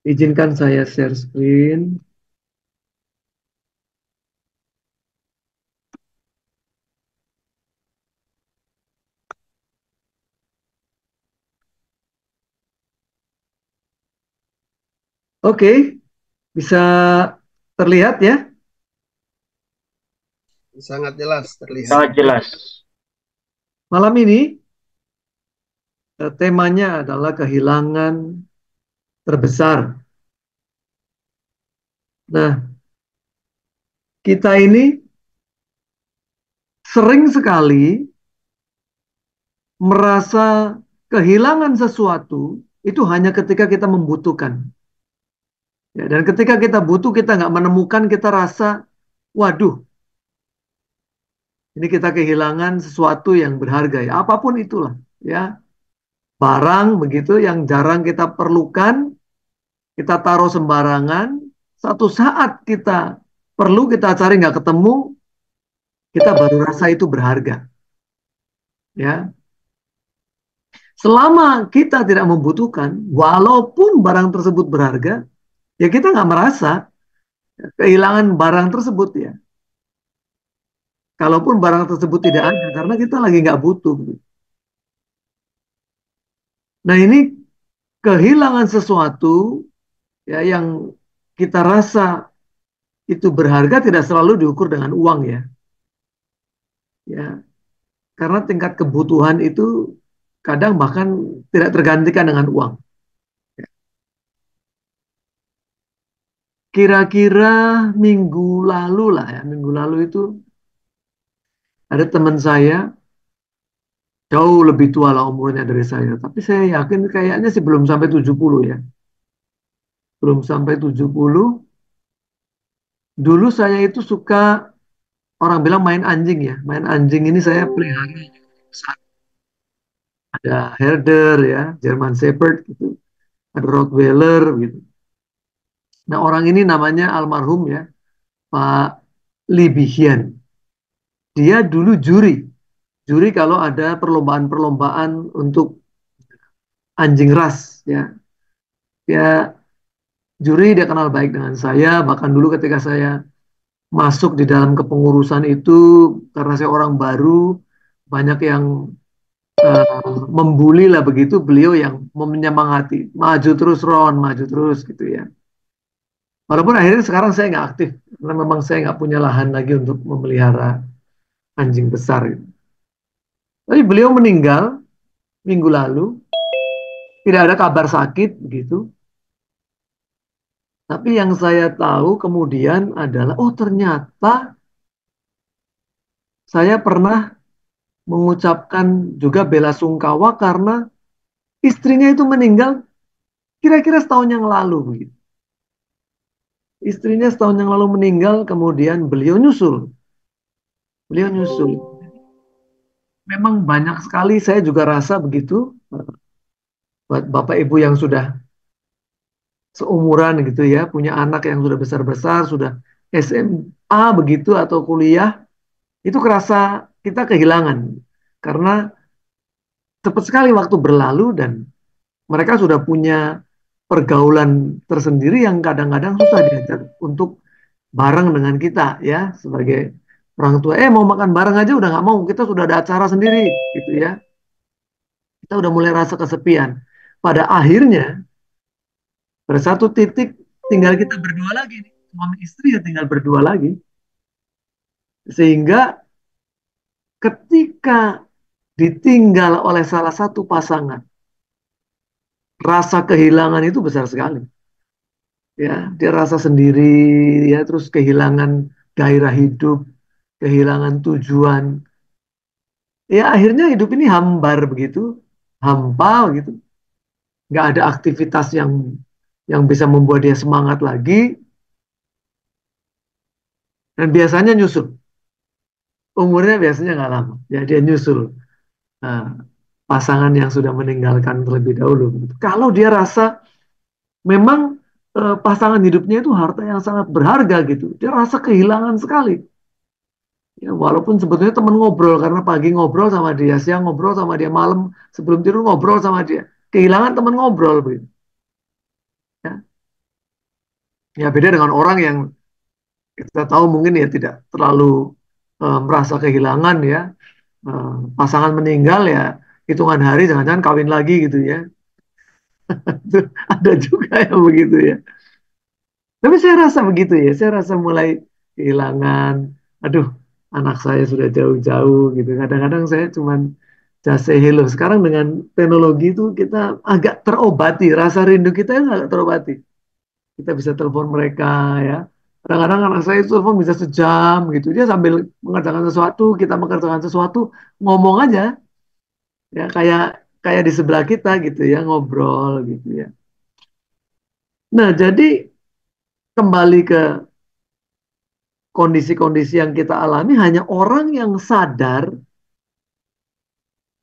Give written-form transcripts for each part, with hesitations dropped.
Izinkan saya share screen. Oke, bisa terlihat ya. Sangat jelas terlihat. Sangat jelas. Malam ini temanya adalah kehilangan terbesar. Nah, kita ini sering sekali merasa kehilangan sesuatu itu hanya ketika kita membutuhkan. Ya, dan ketika kita butuh, kita nggak menemukan, kita rasa, waduh, ini kita kehilangan sesuatu yang berharga ya, apapun itulah, ya, barang begitu yang jarang kita perlukan, kita taruh sembarangan, satu saat kita perlu, kita cari nggak ketemu, kita baru rasa itu berharga, ya. Selama kita tidak membutuhkan, walaupun barang tersebut berharga, ya kita nggak merasa kehilangan barang tersebut ya. Kalaupun barang tersebut tidak ada, karena kita lagi nggak butuh. Nah ini kehilangan sesuatu ya yang kita rasa itu berharga tidak selalu diukur dengan uang ya. Ya, karena tingkat kebutuhan itu kadang bahkan tidak tergantikan dengan uang. Kira-kira minggu lalu lah ya, minggu lalu itu ada teman saya jauh lebih tua lah umurnya dari saya. Tapi saya yakin kayaknya sih belum sampai 70 ya. Belum sampai 70. Dulu saya itu suka, orang bilang main anjing ya. Main anjing ini saya pelihara. Ada Herder ya, German Shepherd gitu. Ada Rottweiler gitu. Nah orang ini namanya almarhum ya, Pak Libihian. Dia dulu juri. Juri kalau ada perlombaan-perlombaan untuk anjing ras ya. Dia juri, dia kenal baik dengan saya. Bahkan dulu ketika saya masuk di dalam kepengurusan itu, karena saya orang baru, banyak yang membuli lah begitu, beliau yang menyemangati, maju terus Ron, maju terus gitu ya. Walaupun akhirnya sekarang saya nggak aktif, karena memang saya nggak punya lahan lagi untuk memelihara anjing besar gitu. Tapi beliau meninggal minggu lalu, tidak ada kabar sakit begitu. Tapi yang saya tahu kemudian adalah, oh ternyata saya pernah mengucapkan juga bela sungkawa karena istrinya itu meninggal kira-kira setahun yang lalu begitu. Istrinya setahun yang lalu meninggal, kemudian beliau nyusul. Beliau nyusul. Memang banyak sekali, saya juga rasa begitu, buat bapak ibu yang sudah seumuran gitu ya, punya anak yang sudah besar-besar, sudah SMA begitu atau kuliah, itu kerasa kita kehilangan. Karena cepat sekali waktu berlalu dan mereka sudah punya pergaulan tersendiri yang kadang-kadang susah diajak untuk bareng dengan kita ya sebagai orang tua. Mau makan bareng aja udah nggak mau, kita sudah ada acara sendiri gitu ya. Kita udah mulai rasa kesepian. Pada akhirnya pada satu titik tinggal kita berdua lagi nih. Suami istri ya tinggal berdua lagi. Sehingga ketika ditinggal oleh salah satu pasangan, rasa kehilangan itu besar sekali. Ya, dia rasa sendiri ya, terus kehilangan gairah hidup, kehilangan tujuan. Ya akhirnya hidup ini hambar begitu, hampa gitu, nggak ada aktivitas yang bisa membuat dia semangat lagi, dan biasanya nyusul. Umurnya biasanya nggak lama, ya dia nyusul uh, pasangan yang sudah meninggalkan terlebih dahulu. Gitu. Kalau dia rasa memang pasangan hidupnya itu harta yang sangat berharga gitu, dia rasa kehilangan sekali. Ya, walaupun sebetulnya teman ngobrol, karena pagi ngobrol sama dia, siang ngobrol sama dia, malam sebelum tidur ngobrol sama dia. Kehilangan teman ngobrol begitu. Ya. Ya beda dengan orang yang kita tahu mungkin ya tidak terlalu merasa kehilangan ya. Pasangan meninggal ya hitungan hari jangan-jangan kawin lagi gitu ya. Itu ada juga yang begitu ya. Tapi saya rasa begitu ya. Saya rasa mulai kehilangan. Aduh, anak saya sudah jauh-jauh gitu. Kadang-kadang saya cuman just say hello. Sekarang dengan teknologi itu kita agak terobati. Rasa rindu kita yang agak terobati. Kita bisa telepon mereka ya. Kadang-kadang anak saya itu telepon bisa sejam gitu. Dia sambil mengerjakan sesuatu, kita mengerjakan sesuatu, ngomong aja ya kayak kayak di sebelah kita gitu ya, ngobrol gitu ya. Nah, jadi kembali ke kondisi-kondisi yang kita alami hanya orang yang sadar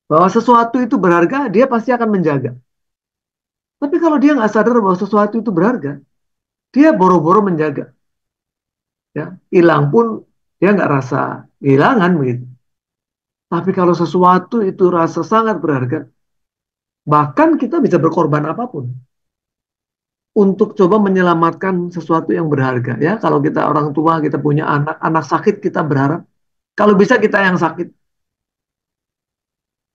bahwa sesuatu itu berharga, dia pasti akan menjaga. Tapi kalau dia nggak sadar bahwa sesuatu itu berharga, dia boro-boro menjaga. Ya, hilang pun dia nggak rasa kehilangan begitu. Tapi kalau sesuatu itu rasa sangat berharga, bahkan kita bisa berkorban apapun untuk coba menyelamatkan sesuatu yang berharga. Ya, kalau kita orang tua, kita punya anak, anak sakit, kita berharap kalau bisa kita yang sakit,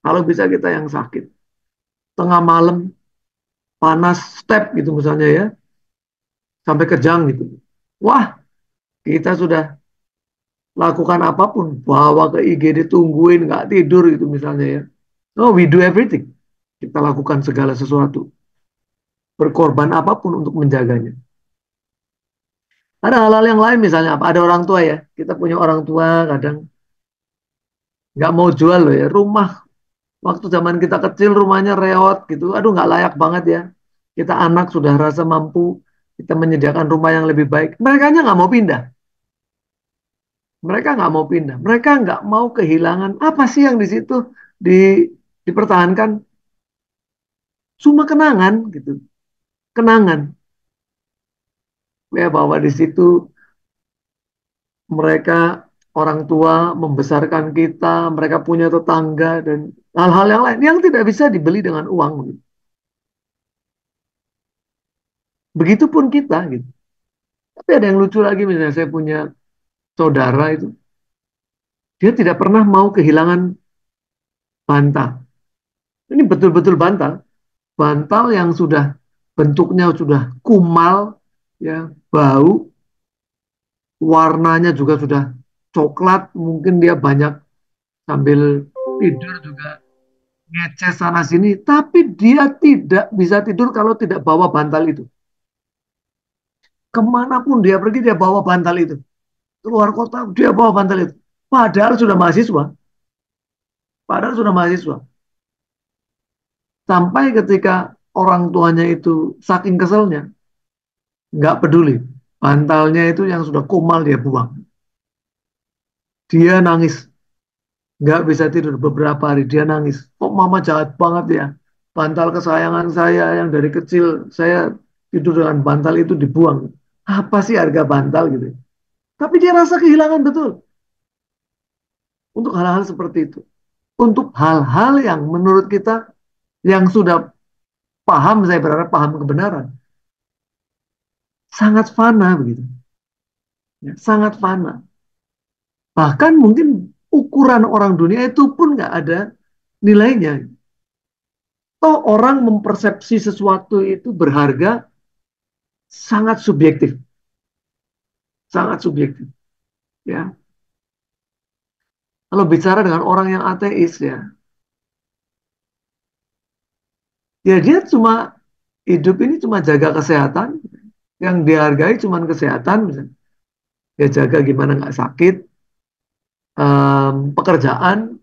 kalau bisa kita yang sakit. Tengah malam panas step gitu misalnya ya, sampai kejang gitu. Wah, kita sudah lakukan apapun, bawa ke IGD, tungguin, nggak tidur gitu misalnya ya. No, we do everything. Kita lakukan segala sesuatu, berkorban apapun untuk menjaganya. Ada hal-hal yang lain misalnya apa? Ada orang tua ya, kita punya orang tua kadang nggak mau jual loh ya, rumah waktu zaman kita kecil rumahnya reot gitu, aduh nggak layak banget ya. Kita anak sudah rasa mampu, kita menyediakan rumah yang lebih baik. Mereka nggak mau pindah. Mereka nggak mau pindah. Mereka nggak mau kehilangan apa sih yang di situ di, dipertahankan. Cuma kenangan gitu. Kenangan. Ya bahwa di situ mereka orang tua membesarkan kita, mereka punya tetangga dan hal-hal yang lain yang tidak bisa dibeli dengan uang. Gitu. Begitupun kita gitu. Tapi ada yang lucu lagi misalnya saya punya saudara itu, dia tidak pernah mau kehilangan bantal. Ini betul-betul bantal. Bantal yang sudah bentuknya sudah kumal, ya, bau, warnanya juga sudah coklat, mungkin dia banyak sambil tidur juga ngeces sana sini, tapi dia tidak bisa tidur kalau tidak bawa bantal itu. Kemanapun dia pergi, dia bawa bantal itu. Keluar kota, dia bawa bantal itu. Padahal sudah mahasiswa. Padahal sudah mahasiswa. Sampai ketika orang tuanya itu saking keselnya, nggak peduli. Bantalnya itu yang sudah kumal dia buang. Dia nangis, nggak bisa tidur beberapa hari. Dia nangis. Kok mama jahat banget ya? Bantal kesayangan saya yang dari kecil saya tidur dengan bantal itu dibuang. Apa sih harga bantal gitu? Tapi dia rasa kehilangan betul untuk hal-hal seperti itu. Untuk hal-hal yang menurut kita yang sudah paham, saya berharap paham kebenaran, sangat fana begitu, ya, sangat fana. Bahkan mungkin ukuran orang dunia itu pun nggak ada nilainya. Toh orang mempersepsi sesuatu itu berharga sangat subjektif, sangat subjektif. Ya, kalau bicara dengan orang yang ateis ya, ya dia cuma hidup ini cuma jaga kesehatan, yang dihargai cuma kesehatan, misalnya. Dia jaga gimana nggak sakit, pekerjaan,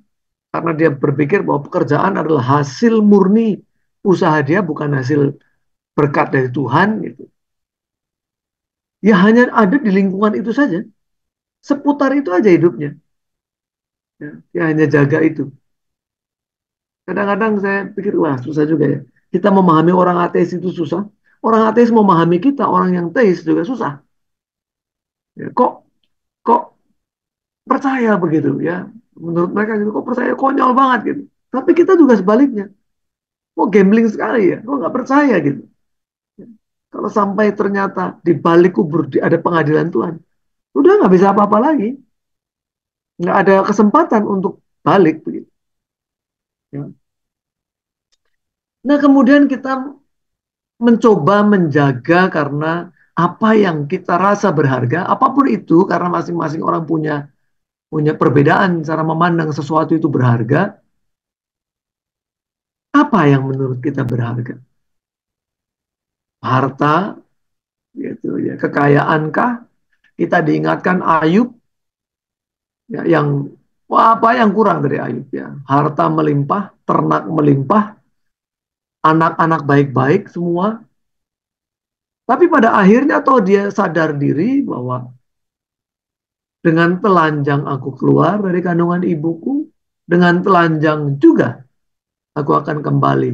karena dia berpikir bahwa pekerjaan adalah hasil murni usaha dia, bukan hasil berkat dari Tuhan gitu. Ya hanya ada di lingkungan itu saja, seputar itu aja hidupnya. Ya, dia hanya jaga itu. Kadang-kadang saya pikir, wah susah juga ya. Kita memahami orang ateis itu susah. Orang ateis memahami kita, orang yang teis juga susah. Ya, kok percaya begitu ya? Menurut mereka gitu, kok percaya konyol banget gitu. Tapi kita juga sebaliknya. Kok gambling sekali ya? Kok nggak percaya gitu? Kalau sampai ternyata di balik kubur ada pengadilan Tuhan, udah nggak bisa apa-apa lagi. Nggak ada kesempatan untuk balik begitu. Ya. Nah, kemudian kita mencoba menjaga karena apa yang kita rasa berharga, apapun itu, karena masing-masing orang punya punya perbedaan cara memandang sesuatu itu berharga. Apa yang menurut kita berharga? Harta, gitu ya, kekayaankah? Kita diingatkan Ayub, ya, yang wah, apa yang kurang dari Ayub ya? Harta melimpah, ternak melimpah, anak-anak baik-baik semua. Tapi pada akhirnya toh dia sadar diri bahwa dengan telanjang aku keluar dari kandungan ibuku, dengan telanjang juga aku akan kembali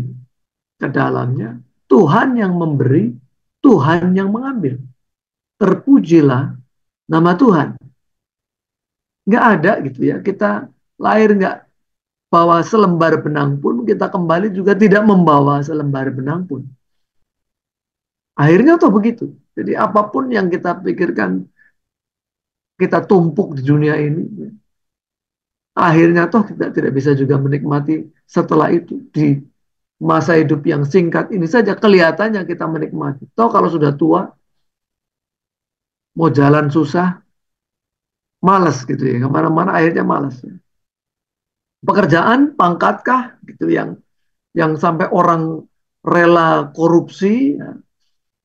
ke dalamnya. Tuhan yang memberi, Tuhan yang mengambil. Terpujilah nama Tuhan. Nggak ada gitu ya. Kita lahir nggak bawa selembar benang pun, kita kembali juga tidak membawa selembar benang pun. Akhirnya tuh begitu. Jadi apapun yang kita pikirkan, kita tumpuk di dunia ini, akhirnya toh kita tidak bisa juga menikmati setelah itu. Di masa hidup yang singkat ini saja kelihatannya kita menikmati. Toh kalau sudah tua, mau jalan susah, malas gitu ya. Kemana-mana akhirnya malas. Ya. Pekerjaan, pangkatkah gitu yang sampai orang rela korupsi, ya.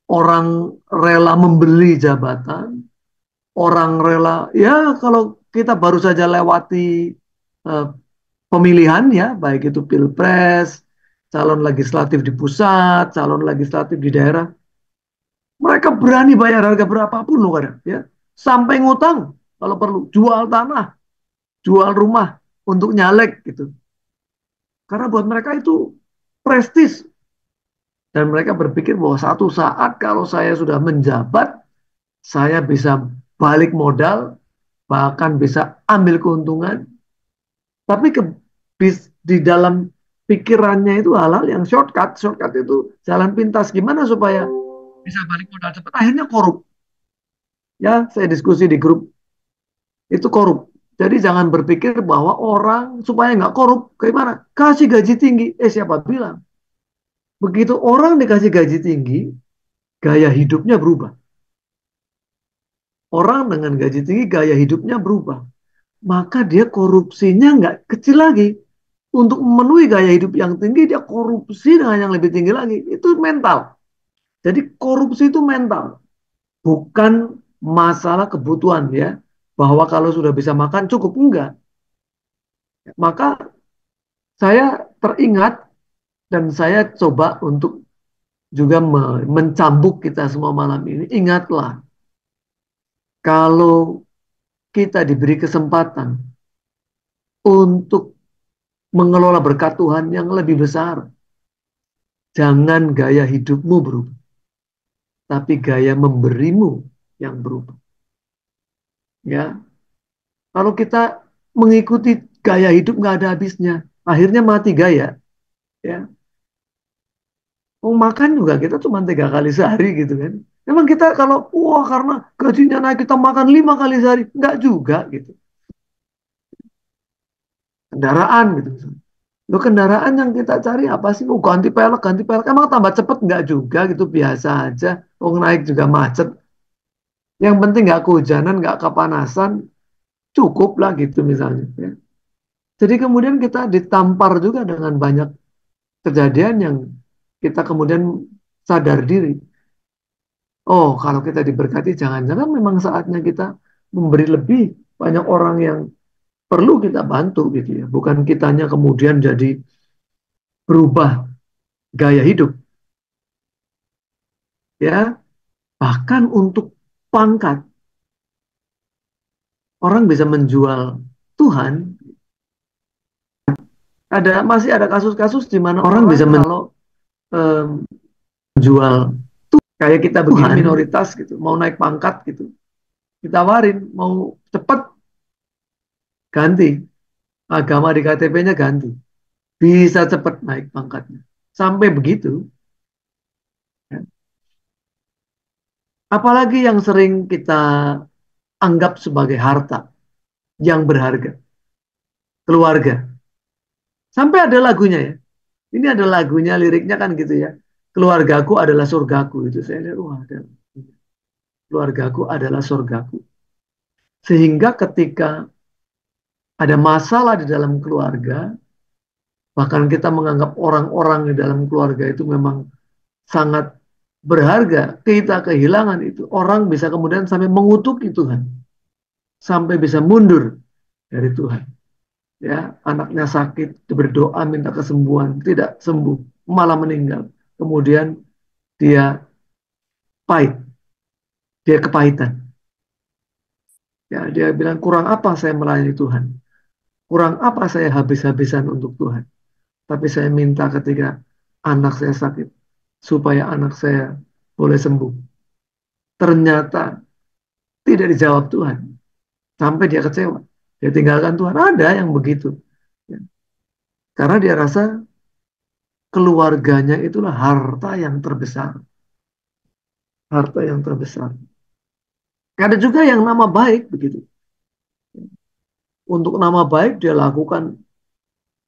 Orang rela membeli jabatan, orang rela ya kalau kita baru saja lewati eh, pemilihan ya, baik itu pilpres, calon legislatif di pusat, calon legislatif di daerah, mereka berani bayar harga berapapun loh kadang ya, sampai ngutang kalau perlu, jual tanah, jual rumah untuk nyalek gitu, karena buat mereka itu prestis dan mereka berpikir bahwa satu saat kalau saya sudah menjabat, saya bisa balik modal, bahkan bisa ambil keuntungan, tapi di dalam pikirannya itu hal-hal yang shortcut, shortcut itu jalan pintas, gimana supaya bisa balik modal cepat, akhirnya korup. Ya, saya diskusi di grup, itu korup. Jadi jangan berpikir bahwa orang supaya nggak korup, gimana? Kasih gaji tinggi. Siapa bilang? Begitu orang dikasih gaji tinggi, gaya hidupnya berubah. Orang dengan gaji tinggi, gaya hidupnya berubah. Maka dia korupsinya nggak kecil lagi. Untuk memenuhi gaya hidup yang tinggi, dia korupsi dengan yang lebih tinggi lagi. Itu mental. Jadi korupsi itu mental. Bukan masalah kebutuhan ya. Bahwa kalau sudah bisa makan cukup. Enggak. Maka saya teringat dan saya coba untuk juga mencambuk kita semua malam ini. Ingatlah, kalau kita diberi kesempatan untuk mengelola berkat Tuhan yang lebih besar, jangan gaya hidupmu berubah, tapi gaya memberimu yang berubah. Ya, kalau kita mengikuti gaya hidup nggak ada habisnya, akhirnya mati gaya. Ya, mau makan juga kita cuma 3 kali sehari gitu kan. Emang kita kalau wah karena gajinya naik kita makan 5 kali sehari, nggak juga gitu. Kendaraan gitu. Lo kendaraan yang kita cari apa sih? Oh ganti pelek, ganti pelek. Emang tambah cepet nggak juga gitu, biasa aja. Oh naik juga macet. Yang penting nggak kehujanan, nggak kepanasan, cukup lah gitu misalnya. Ya. Jadi kemudian kita ditampar juga dengan banyak kejadian yang kita kemudian sadar diri. Oh kalau kita diberkati jangan-jangan memang saatnya kita memberi lebih, banyak orang yang perlu kita bantu gitu ya. Bukan kitanya kemudian jadi berubah gaya hidup ya. Bahkan untuk pangkat orang bisa menjual Tuhan. Masih ada kasus-kasus di mana orang bisa kalau menjual kayak kita begini minoritas gitu, mau naik pangkat gitu, ditawarin mau cepat ganti agama di KTP-nya ganti, bisa cepat naik pangkatnya, sampai begitu. Ya. Apalagi yang sering kita anggap sebagai harta yang berharga, keluarga. Sampai ada lagunya ya. Ini ada lagunya, liriknya kan gitu ya. Keluargaku adalah surgaku. Itu saya lihat, wah, keluargaku adalah surgaku. Sehingga ketika ada masalah di dalam keluarga, bahkan kita menganggap orang-orang di dalam keluarga itu memang sangat berharga, kita kehilangan itu. Orang bisa kemudian sampai mengutuki Tuhan, sampai bisa mundur dari Tuhan. Ya, anaknya sakit, berdoa minta kesembuhan, tidak sembuh, malah meninggal. Kemudian dia pahit, dia kepahitan. Ya, dia bilang kurang apa saya melayani Tuhan, kurang apa saya habis-habisan untuk Tuhan. Tapi saya minta ketika anak saya sakit, supaya anak saya boleh sembuh. Ternyata tidak dijawab Tuhan. Sampai dia kecewa. Dia tinggalkan Tuhan. Ada yang begitu. Ya. Karena dia rasa keluarganya itulah harta yang terbesar. Harta yang terbesar. Ada juga yang nama baik begitu. Untuk nama baik dia lakukan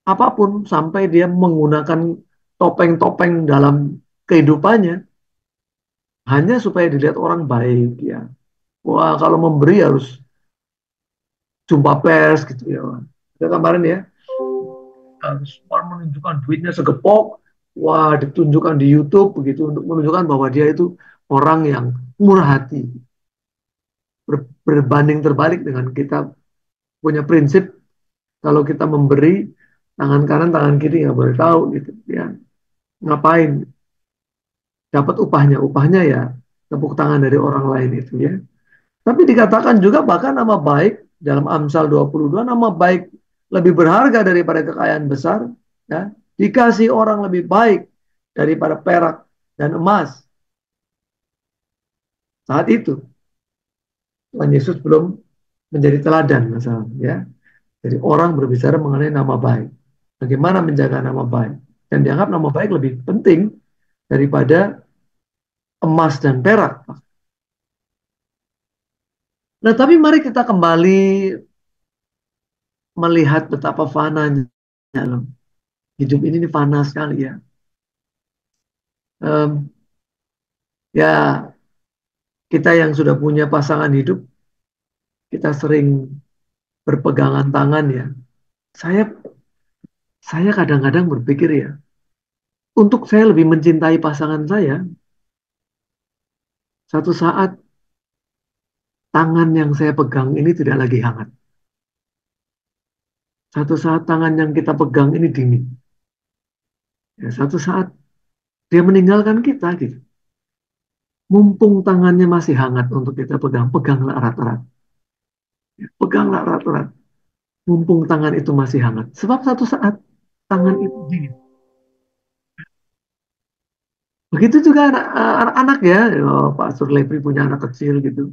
apapun sampai dia menggunakan topeng-topeng dalam kehidupannya hanya supaya dilihat orang baik ya. Wah, kalau memberi harus jumpa pers gitu ya. Ada kemarin ya, harus menunjukkan duitnya segepok, wah ditunjukkan di YouTube begitu untuk menunjukkan bahwa dia itu orang yang murah hati. Berbanding terbalik dengan kita punya prinsip kalau kita memberi tangan kanan tangan kiri nggak boleh tahu gitu ya. Ngapain dapat upahnya ya tepuk tangan dari orang lain itu ya. Tapi dikatakan juga bahkan nama baik dalam Amsal 22 nama baik lebih berharga daripada kekayaan besar ya. Dikasih orang lebih baik daripada perak dan emas. Saat itu Tuhan Yesus belum menjadi teladan masalah ya. Jadi orang berbicara mengenai nama baik. Bagaimana menjaga nama baik. Dan dianggap nama baik lebih penting daripada emas dan perak. Nah, tapi mari kita kembali melihat betapa fananya loh. Hidup ini fana sekali ya. Um, ya, kita yang sudah punya pasangan hidup, kita sering berpegangan tangan ya. Saya saya kadang-kadang berpikir ya, untuk saya lebih mencintai pasangan saya, satu saat tangan yang saya pegang ini tidak lagi hangat. Satu saat tangan yang kita pegang ini dingin. Ya, satu saat dia meninggalkan kita gitu. Mumpung tangannya masih hangat untuk kita pegang, peganglah erat-erat. Ya, peganglah erat-erat. Mumpung tangan itu masih hangat. Sebab satu saat tangan itu dingin. Begitu juga anak-anak ya. Oh, Pak Surlepri punya anak kecil gitu.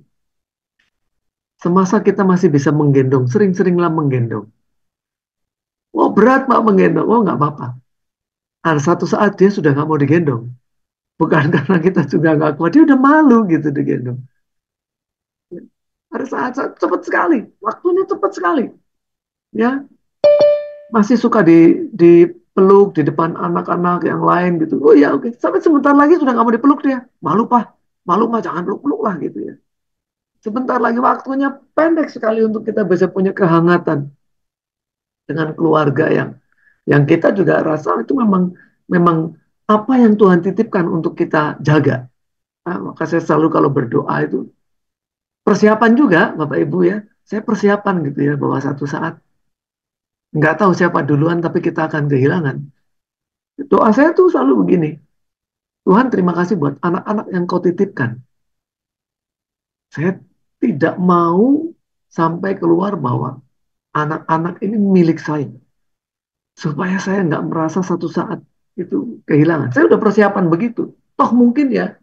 Semasa kita masih bisa menggendong, sering-seringlah menggendong. Oh berat Pak menggendong. Oh nggak apa-apa. Ada satu saat dia sudah nggak mau digendong. Bukan karena kita juga nggak kuat. Dia udah malu gitu digendong. Ada saat-saat cepat sekali. Waktunya cepat sekali. Ya, masih suka dipeluk di depan anak-anak yang lain gitu. Oh ya oke. Sampai sebentar lagi sudah nggak mau dipeluk dia. Malu Pak. Malu Pak jangan peluk-peluk lah gitu ya. Sebentar lagi waktunya pendek sekali untuk kita bisa punya kehangatan dengan keluarga yang kita juga rasa itu memang memang apa yang Tuhan titipkan untuk kita jaga. Nah, maka saya selalu kalau berdoa itu persiapan juga Bapak Ibu ya. Saya persiapan gitu ya bahwa satu saat nggak tahu siapa duluan tapi kita akan kehilangan. Doa saya tuh selalu begini. Tuhan terima kasih buat anak-anak yang kau titipkan. Saya tidak mau sampai keluar bahwa anak-anak ini milik saya. Supaya saya nggak merasa satu saat itu kehilangan. Saya udah persiapan begitu. Toh mungkin ya,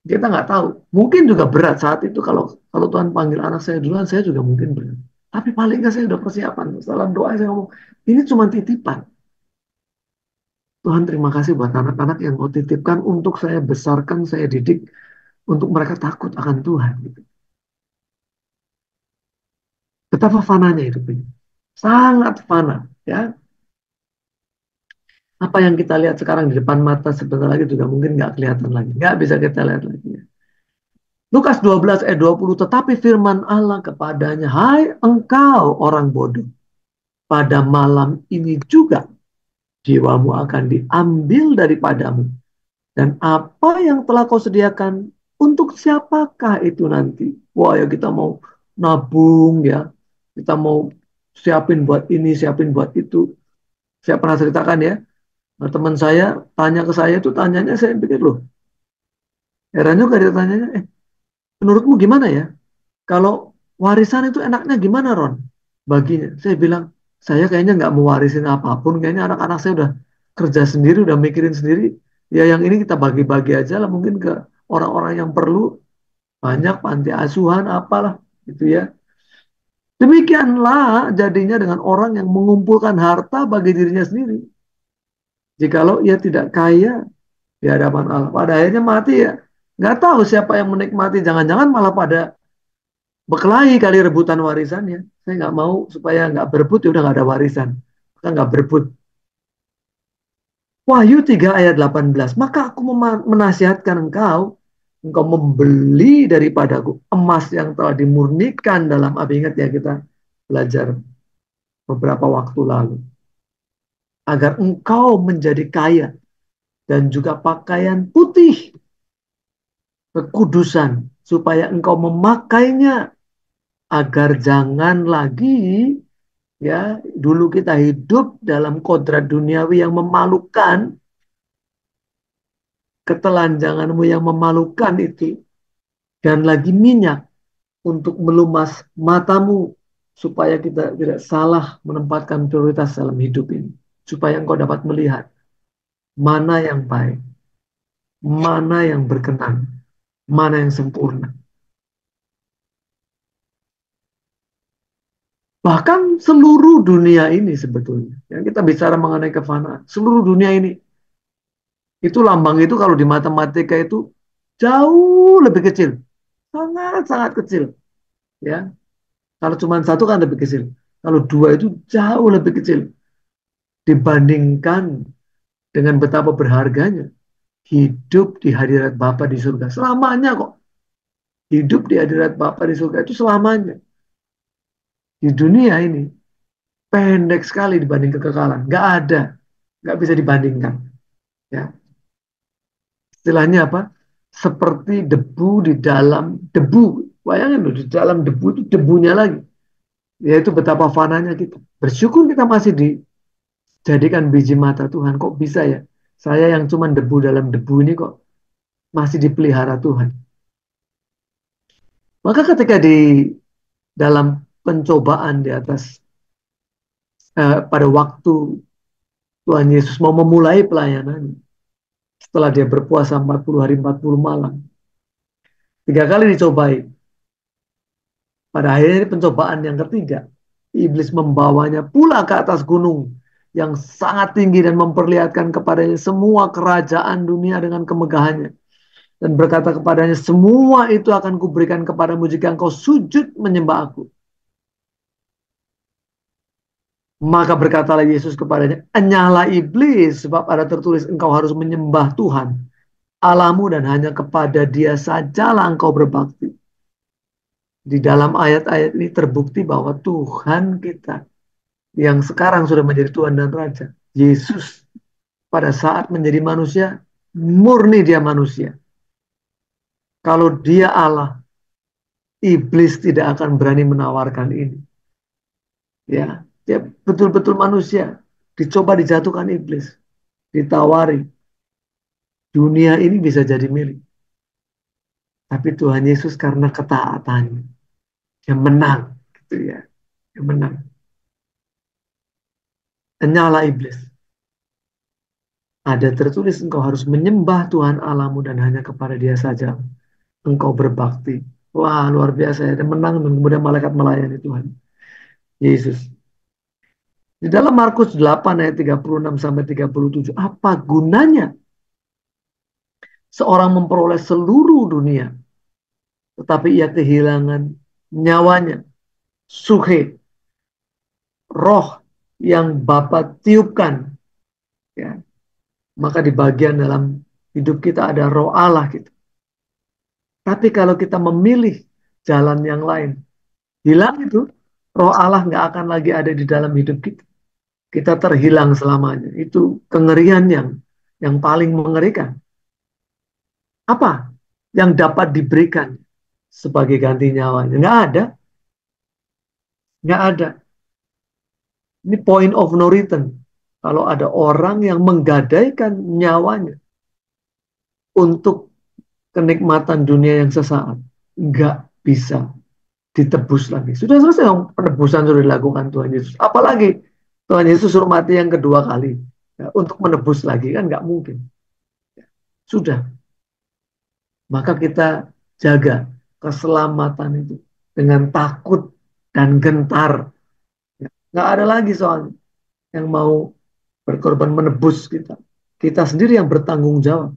kita nggak tahu. Mungkin juga berat saat itu kalau kalau Tuhan panggil anak saya duluan, saya juga mungkin berat. Tapi paling nggak saya udah persiapan. Dalam doa saya ngomong, ini cuma titipan. Tuhan terima kasih buat anak-anak yang kau titipkan untuk saya besarkan, saya didik. untuk mereka takut akan Tuhan. Gitu. Betapa fananya hidup ini. Sangat fana. Ya. Apa yang kita lihat sekarang di depan mata sebentar lagi juga mungkin nggak kelihatan lagi. Nggak bisa kita lihat lagi. Ya. Lukas 12 ayat 20, tetapi firman Allah kepadanya, hai engkau orang bodoh, pada malam ini juga jiwamu akan diambil daripadamu. Dan apa yang telah kau sediakan, untuk siapakah itu nanti? Wah ya kita mau nabung ya, kita mau siapin buat ini, siapin buat itu. Saya pernah ceritakan ya, nah, teman saya tanya ke saya itu, tanyanya saya pikir loh, heran juga dia tanyanya, menurutmu gimana ya? Kalau warisan itu enaknya gimana Ron? Baginya. Saya bilang, saya kayaknya nggak mau warisin apapun. Kayaknya anak-anak saya udah kerja sendiri, udah mikirin sendiri. Ya yang ini kita bagi-bagi aja lah mungkin ke orang-orang yang perlu. Banyak panti asuhan apalah gitu ya. Demikianlah jadinya dengan orang yang mengumpulkan harta bagi dirinya sendiri. Jikalau ia tidak kaya di hadapan Allah. Pada akhirnya mati ya. Nggak tahu siapa yang menikmati. Jangan-jangan malah pada berkelahi kali rebutan warisannya. Saya nggak mau supaya nggak berebut, ya udah nggak ada warisan. Kita nggak berebut. Wahyu 3 ayat 18. Maka aku menasihatkan engkau, engkau membeli daripadaku emas yang telah dimurnikan dalam api. Ingat ya kita belajar beberapa waktu lalu. Agar engkau menjadi kaya dan juga pakaian putih kekudusan supaya engkau memakainya agar jangan lagi ya dulu kita hidup dalam kodrat duniawi yang memalukan, ketelanjanganmu yang memalukan itu, dan lagi minyak untuk melumas matamu supaya kita tidak salah menempatkan prioritas dalam hidup ini, supaya engkau dapat melihat mana yang baik, mana yang berkenan, mana yang sempurna. Bahkan seluruh dunia ini sebetulnya, yang kita bicara mengenai kefanaan, seluruh dunia ini, itu lambang itu kalau di matematika itu jauh lebih kecil, sangat-sangat kecil. Ya, kalau cuma satu kan lebih kecil. Kalau dua itu jauh lebih kecil dibandingkan dengan betapa berharganya hidup di hadirat Bapa di surga. Selamanya kok. Hidup di hadirat Bapa di surga itu selamanya. Di dunia ini pendek sekali dibanding kekekalan. Nggak ada. Nggak bisa dibandingkan. Ya. Istilahnya apa? Seperti debu di dalam debu. Bayangin loh, di dalam debu itu debunya lagi. Yaitu betapa fananya kita. Bersyukur kita masih dijadikan biji mata Tuhan. Kok bisa ya? Saya yang cuma debu dalam debu ini kok masih dipelihara Tuhan. Maka ketika di dalam pencobaan di atas pada waktu Tuhan Yesus mau memulai pelayanan setelah dia berpuasa 40 hari 40 malam. 3 kali dicobai. Pada akhirnya pencobaan yang ketiga. Iblis membawanya pula ke atas gunung yang sangat tinggi dan memperlihatkan kepadanya semua kerajaan dunia dengan kemegahannya. Dan berkata kepadanya, semua itu akan kuberikan kepadamu jika engkau sujud menyembah aku. Maka berkatalah Yesus kepadanya, enyahlah iblis, sebab ada tertulis engkau harus menyembah Tuhan Allahmu dan hanya kepada dia sajalah engkau berbakti. Di dalam ayat-ayat ini terbukti bahwa Tuhan kita yang sekarang sudah menjadi Tuhan dan Raja, Yesus pada saat menjadi manusia, murni dia manusia. Kalau dia Allah, iblis tidak akan berani menawarkan ini. Ya, dia betul-betul manusia, dicoba dijatuhkan iblis, ditawari, dunia ini bisa jadi milik. Tapi Tuhan Yesus karena ketaatannya, yang menang, gitu ya, yang menang. Nyala iblis. Ada tertulis engkau harus menyembah Tuhan Allahmu dan hanya kepada dia saja engkau berbakti. Wah luar biasa ya. Dan menang dan kemudian malaikat melayani Tuhan Yesus. Di dalam Markus 8 ayat 36 sampai 37. Apa gunanya Seorang memperoleh seluruh dunia, tetapi ia kehilangan nyawanya. Suhe, roh yang Bapa tiupkan, ya. Maka di bagian dalam hidup kita ada roh Allah gitu. Tapi kalau kita memilih jalan yang lain, hilang itu, roh Allah nggak akan lagi ada di dalam hidup kita. Kita terhilang selamanya. Itu kengerian yang paling mengerikan. Apa yang dapat diberikan sebagai ganti nyawanya? Nggak ada, nggak ada. Ini point of no return. Kalau ada orang yang menggadaikan nyawanya untuk kenikmatan dunia yang sesaat, nggak bisa ditebus lagi. Sudah selesai penebusan sudah dilakukan Tuhan Yesus. Apalagi Tuhan Yesus suruh mati yang kedua kali, ya, untuk menebus lagi kan nggak mungkin. Sudah, maka kita jaga keselamatan itu dengan takut dan gentar. Ya, nggak ada lagi soal yang mau berkorban menebus kita. Kita sendiri yang bertanggung jawab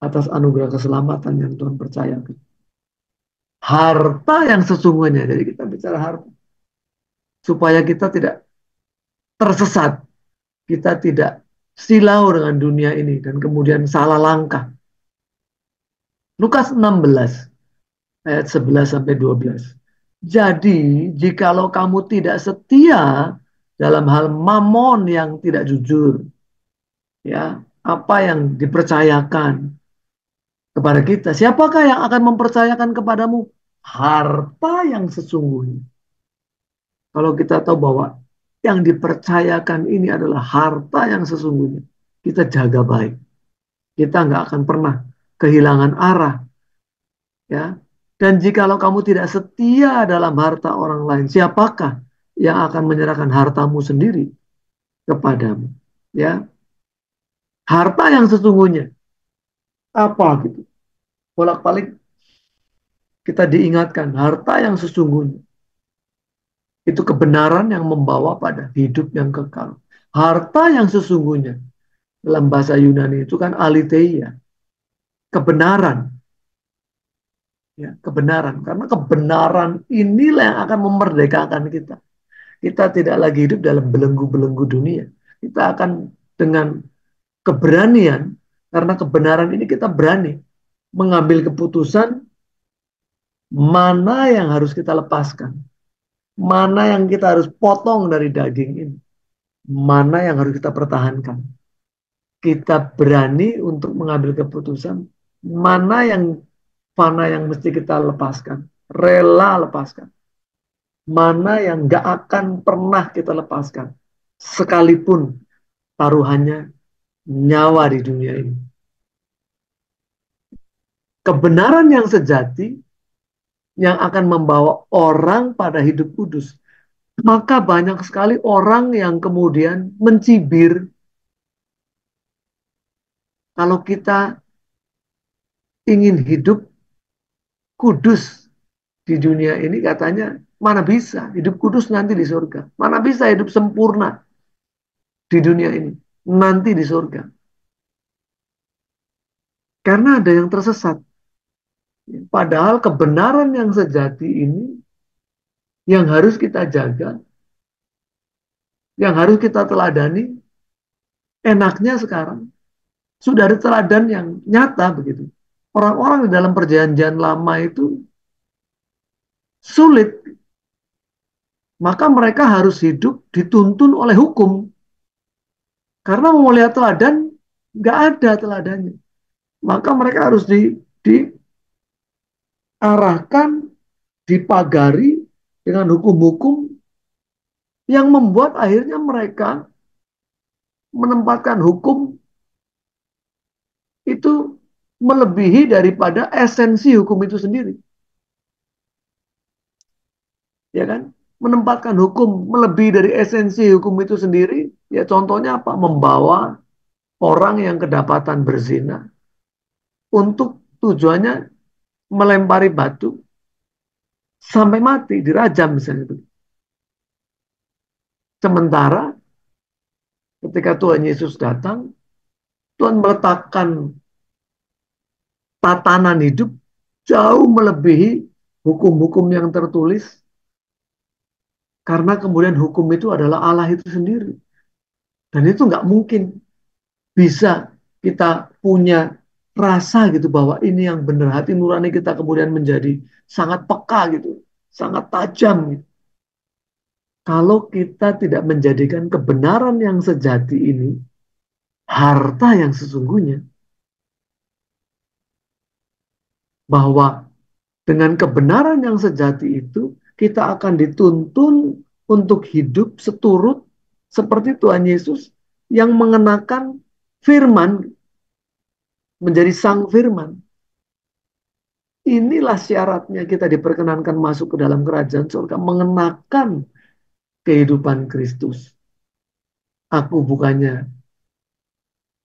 atas anugerah keselamatan yang Tuhan percayakan. Harta yang sesungguhnya, jadi kita bicara harta, supaya kita tidak tersesat, kita tidak silau dengan dunia ini dan kemudian salah langkah. Lukas 16 ayat 11 sampai 12. Jadi, jikalau kamu tidak setia dalam hal mamon yang tidak jujur, ya, apa yang dipercayakan kepada kita, siapakah yang akan mempercayakan kepadamu harta yang sesungguhnya? Kalau kita tahu bahwa yang dipercayakan ini adalah harta yang sesungguhnya, kita jaga baik. Kita nggak akan pernah kehilangan arah, ya. Dan jikalau kamu tidak setia dalam harta orang lain, siapakah yang akan menyerahkan hartamu sendiri kepadamu? Ya, harta yang sesungguhnya apa gitu? Bolak-balik kita diingatkan harta yang sesungguhnya itu kebenaran yang membawa pada hidup yang kekal. Harta yang sesungguhnya dalam bahasa Yunani itu kan aletheia, kebenaran, ya, kebenaran. Karena kebenaran inilah yang akan memerdekakan kita. Kita tidak lagi hidup dalam belenggu-belenggu dunia. Kita akan dengan keberanian, karena kebenaran ini kita berani mengambil keputusan mana yang harus kita lepaskan, mana yang kita harus potong dari daging ini, mana yang harus kita pertahankan. Kita berani untuk mengambil keputusan mana yang fana yang mesti kita lepaskan, rela lepaskan, mana yang gak akan pernah kita lepaskan, sekalipun taruhannya nyawa di dunia ini. Kebenaran yang sejati yang akan membawa orang pada hidup kudus. Maka banyak sekali orang yang kemudian mencibir kalau kita ingin hidup kudus di dunia ini, katanya mana bisa hidup kudus nanti di surga. Mana bisa hidup sempurna di dunia ini nanti di surga. Karena ada yang tersesat. Padahal kebenaran yang sejati ini yang harus kita jaga, yang harus kita teladani. Enaknya sekarang sudah ada teladan yang nyata begitu. Orang-orang di dalam perjanjian lama itu sulit, maka mereka harus hidup dituntun oleh hukum. Karena mau lihat teladan, nggak ada teladannya. Maka mereka harus diarahkan, dipagari dengan hukum-hukum yang membuat akhirnya mereka menempatkan hukum itu melebihi daripada esensi hukum itu sendiri. Ya kan? Menempatkan hukum melebihi dari esensi hukum itu sendiri, ya contohnya apa? Membawa orang yang kedapatan berzina untuk tujuannya melempari batu sampai mati, dirajam misalnya itu. Sementara ketika Tuhan Yesus datang, Tuhan meletakkan tatanan hidup jauh melebihi hukum-hukum yang tertulis, karena kemudian hukum itu adalah Allah itu sendiri. Dan itu nggak mungkin bisa kita punya rasa gitu bahwa ini yang benar, hati nurani kita kemudian menjadi sangat peka gitu, sangat tajam gitu. Kalau kita tidak menjadikan kebenaran yang sejati ini harta yang sesungguhnya, bahwa dengan kebenaran yang sejati itu kita akan dituntun untuk hidup seturut seperti Tuhan Yesus yang mengenakan firman, menjadi sang firman. Inilah syaratnya kita diperkenankan masuk ke dalam kerajaan surga, mengenakan kehidupan Kristus. Aku bukannya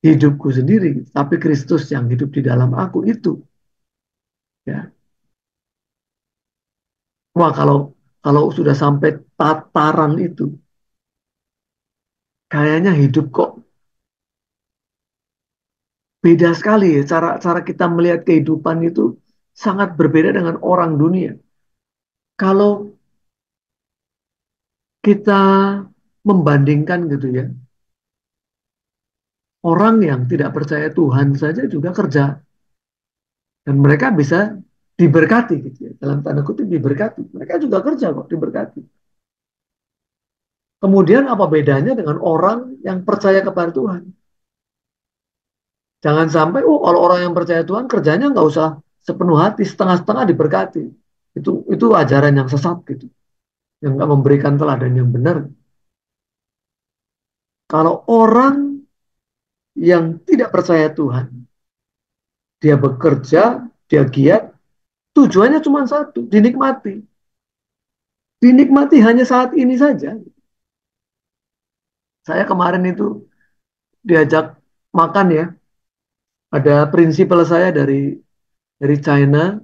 hidupku sendiri, tapi Kristus yang hidup di dalam aku itu. Ya, wah kalau sudah sampai tataran itu, kayaknya hidup kok beda sekali ya. Cara kita melihat kehidupan itu sangat berbeda dengan orang dunia. Kalau kita membandingkan gitu ya, orang yang tidak percaya Tuhan saja juga kerja dan mereka bisa diberkati gitu ya. Dalam tanda kutip diberkati. Mereka juga kerja kok diberkati. Kemudian apa bedanya dengan orang yang percaya kepada Tuhan? Jangan sampai, oh kalau orang yang percaya Tuhan kerjanya nggak usah sepenuh hati, setengah-setengah diberkati. Itu ajaran yang sesat gitu, yang nggak memberikan teladan yang benar. Kalau orang yang tidak percaya Tuhan, dia bekerja, dia giat, tujuannya cuma satu, dinikmati. Dinikmati hanya saat ini saja. Saya kemarin itu diajak makan ya, ada prinsipal saya dari China,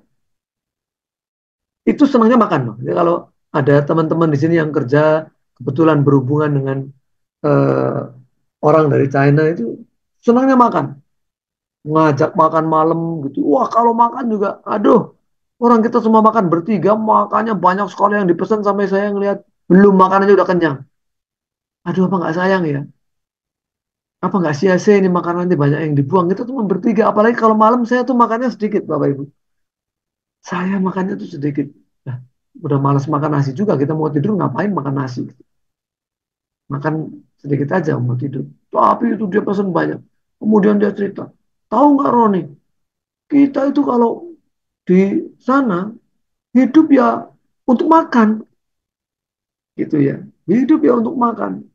itu senangnya makan. Bang. Jadi kalau ada teman-teman di sini yang kerja kebetulan berhubungan dengan eh, orang dari China itu senangnya makan, ngajak makan malam gitu. Wah kalau makan juga, aduh, orang kita semua makan bertiga, makannya banyak sekali yang dipesan sampai saya ngelihat belum makanannya udah kenyang. Aduh apa nggak sayang ya? Apa nggak sia-sia ini makanan nanti banyak yang dibuang? Kita cuma bertiga, apalagi kalau malam saya tuh makannya sedikit, Bapak Ibu. Saya makannya tuh sedikit. Nah, udah malas makan nasi juga, kita mau tidur ngapain makan nasi? Makan sedikit aja mau tidur. Tapi itu dia pesan banyak. Kemudian dia cerita, tahu nggak Roni, kita itu kalau di sana hidup ya untuk makan, gitu ya. Hidup ya untuk makan.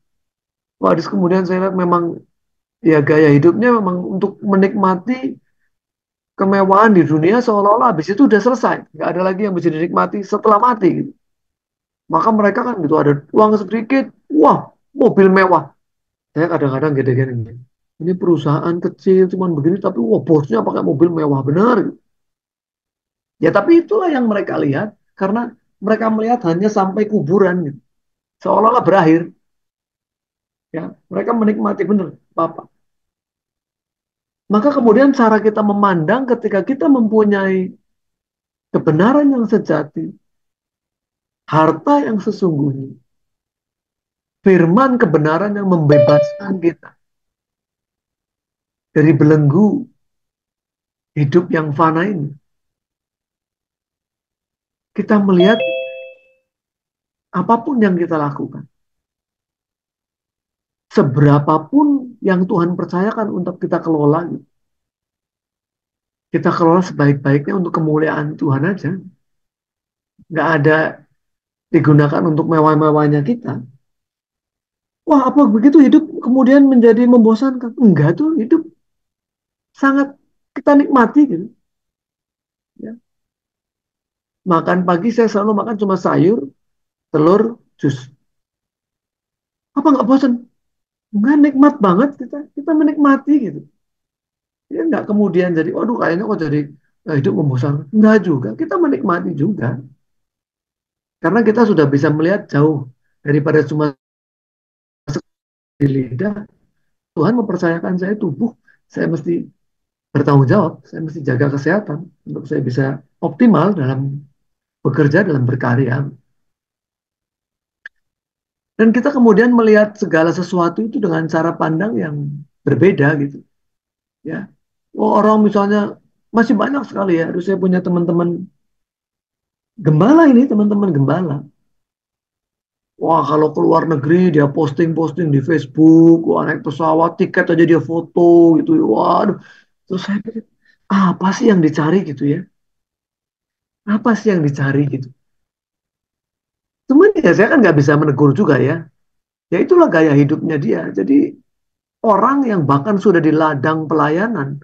Wah, terus kemudian saya lihat memang ya gaya hidupnya memang untuk menikmati kemewahan di dunia seolah-olah habis itu udah selesai. Nggak ada lagi yang bisa dinikmati setelah mati. Gitu. Maka mereka kan gitu ada uang sedikit, wah mobil mewah. Saya kadang-kadang gede-gede. Ini perusahaan kecil cuman begini tapi wah bosnya pakai mobil mewah benar. Gitu. Ya tapi itulah yang mereka lihat karena mereka melihat hanya sampai kuburan gitu. Seolah-olah berakhir. Ya, mereka menikmati benar, Bapak. Maka kemudian cara kita memandang ketika kita mempunyai kebenaran yang sejati, harta yang sesungguhnya, firman kebenaran yang membebaskan kita dari belenggu hidup yang fana ini. Kita melihat apapun yang kita lakukan, seberapapun yang Tuhan percayakan untuk kita kelola, kita kelola sebaik-baiknya untuk kemuliaan Tuhan aja. Nggak ada digunakan untuk mewah-mewahnya kita. Wah, apa begitu hidup kemudian menjadi membosankan? Enggak tuh, hidup sangat kita nikmati gitu. Ya. Makan pagi saya selalu makan cuma sayur, telur, jus. Apa nggak bosan? Enggak, nikmat banget kita menikmati gitu. Ya nggak kemudian jadi, waduh kayaknya kok jadi hidup membosankan. Enggak juga, kita menikmati juga. Karena kita sudah bisa melihat jauh daripada cuma di lidah. Tuhan mempercayakan saya tubuh, saya mesti bertanggung jawab. Saya mesti jaga kesehatan untuk saya bisa optimal dalam bekerja, dalam berkarya. Dan kita kemudian melihat segala sesuatu itu dengan cara pandang yang berbeda gitu. Ya, oh, orang misalnya masih banyak sekali ya. Terus saya punya teman-teman gembala ini, teman-teman gembala. Wah, kalau keluar negeri dia posting-posting di Facebook, wah naik pesawat, tiket aja dia foto gitu. Waduh, terus saya pikir, apa sih yang dicari gitu ya? Apa sih yang dicari gitu? Cuman ya saya kan nggak bisa menegur juga ya. Ya itulah gaya hidupnya dia. Jadi orang yang bahkan sudah di ladang pelayanan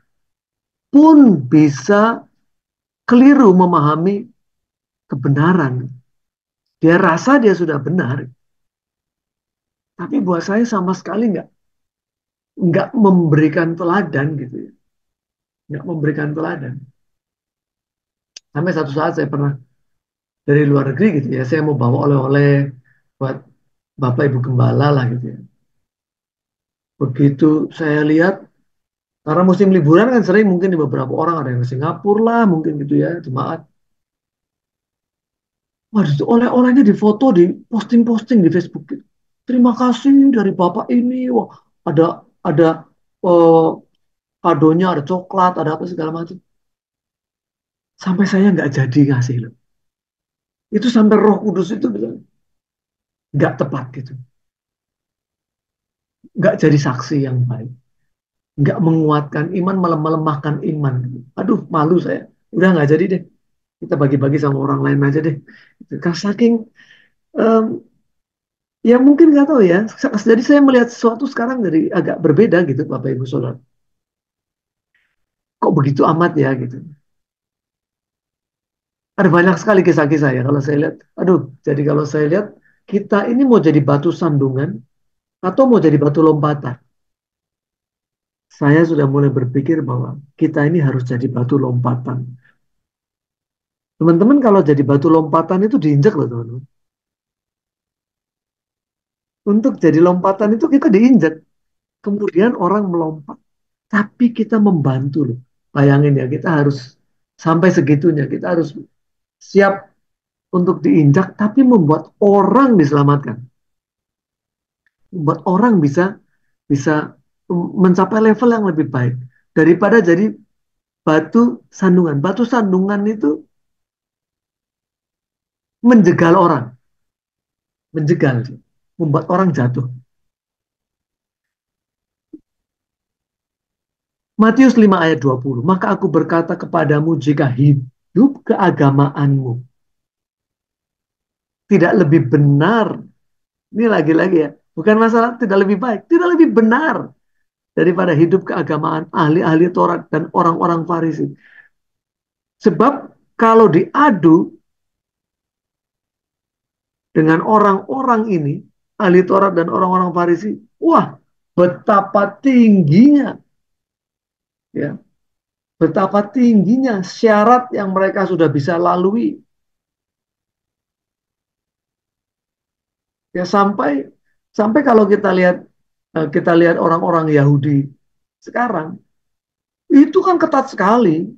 pun bisa keliru memahami kebenaran. Dia rasa dia sudah benar, tapi buat saya sama sekali nggak memberikan teladan gitu ya, nggak memberikan teladan. Sampai satu saat saya pernah dari luar negeri gitu ya, saya mau bawa oleh-oleh buat bapak ibu gembala lah gitu ya. Begitu saya lihat, karena musim liburan kan sering mungkin di beberapa orang ada yang ke Singapura lah mungkin gitu ya, jemaat. Wah, itu oleh-olehnya difoto, di posting-posting di Facebook gitu. Terima kasih dari bapak ini, wah ada eh, kadonya, ada coklat, ada apa segala macam. Sampai saya nggak jadi ngasih loh. Itu sampai Roh Kudus itu bilang nggak tepat gitu, nggak jadi saksi yang baik, nggak menguatkan iman, malah melemahkan iman. Aduh, malu saya. Udah nggak jadi deh. Kita bagi-bagi sama orang lain aja deh. Karena saking em, ya mungkin nggak tahu ya. Jadi saya melihat sesuatu sekarang dari agak berbeda gitu, Bapak Ibu Saudara. Kok begitu amat ya gitu. Ada banyak sekali kisah-kisah ya kalau saya lihat. Aduh, jadi kalau saya lihat kita ini mau jadi batu sandungan atau mau jadi batu lompatan. Saya sudah mulai berpikir bahwa kita ini harus jadi batu lompatan. Teman-teman kalau jadi batu lompatan itu diinjak loh teman-teman. Untuk jadi lompatan itu kita diinjak. Kemudian orang melompat. Tapi kita membantu loh. Bayangin ya, kita harus sampai segitunya. Kita harus siap untuk diinjak, tapi membuat orang diselamatkan. Membuat orang bisa bisa mencapai level yang lebih baik. Daripada jadi batu sandungan. Batu sandungan itu menjegal orang. Menjegal. Membuat orang jatuh. Matius 5 ayat 20. Maka aku berkata kepadamu, jika hidup keagamaanmu tidak lebih benar. Ini lagi-lagi ya. Bukan masalah tidak lebih baik. Tidak lebih benar daripada hidup keagamaan ahli-ahli Taurat dan orang-orang Farisi. Sebab kalau diadu dengan orang-orang ini, ahli Taurat dan orang-orang Farisi, wah, betapa tingginya, ya, betapa tingginya syarat yang mereka sudah bisa lalui. Ya sampai sampai kalau kita lihat orang-orang Yahudi sekarang itu kan ketat sekali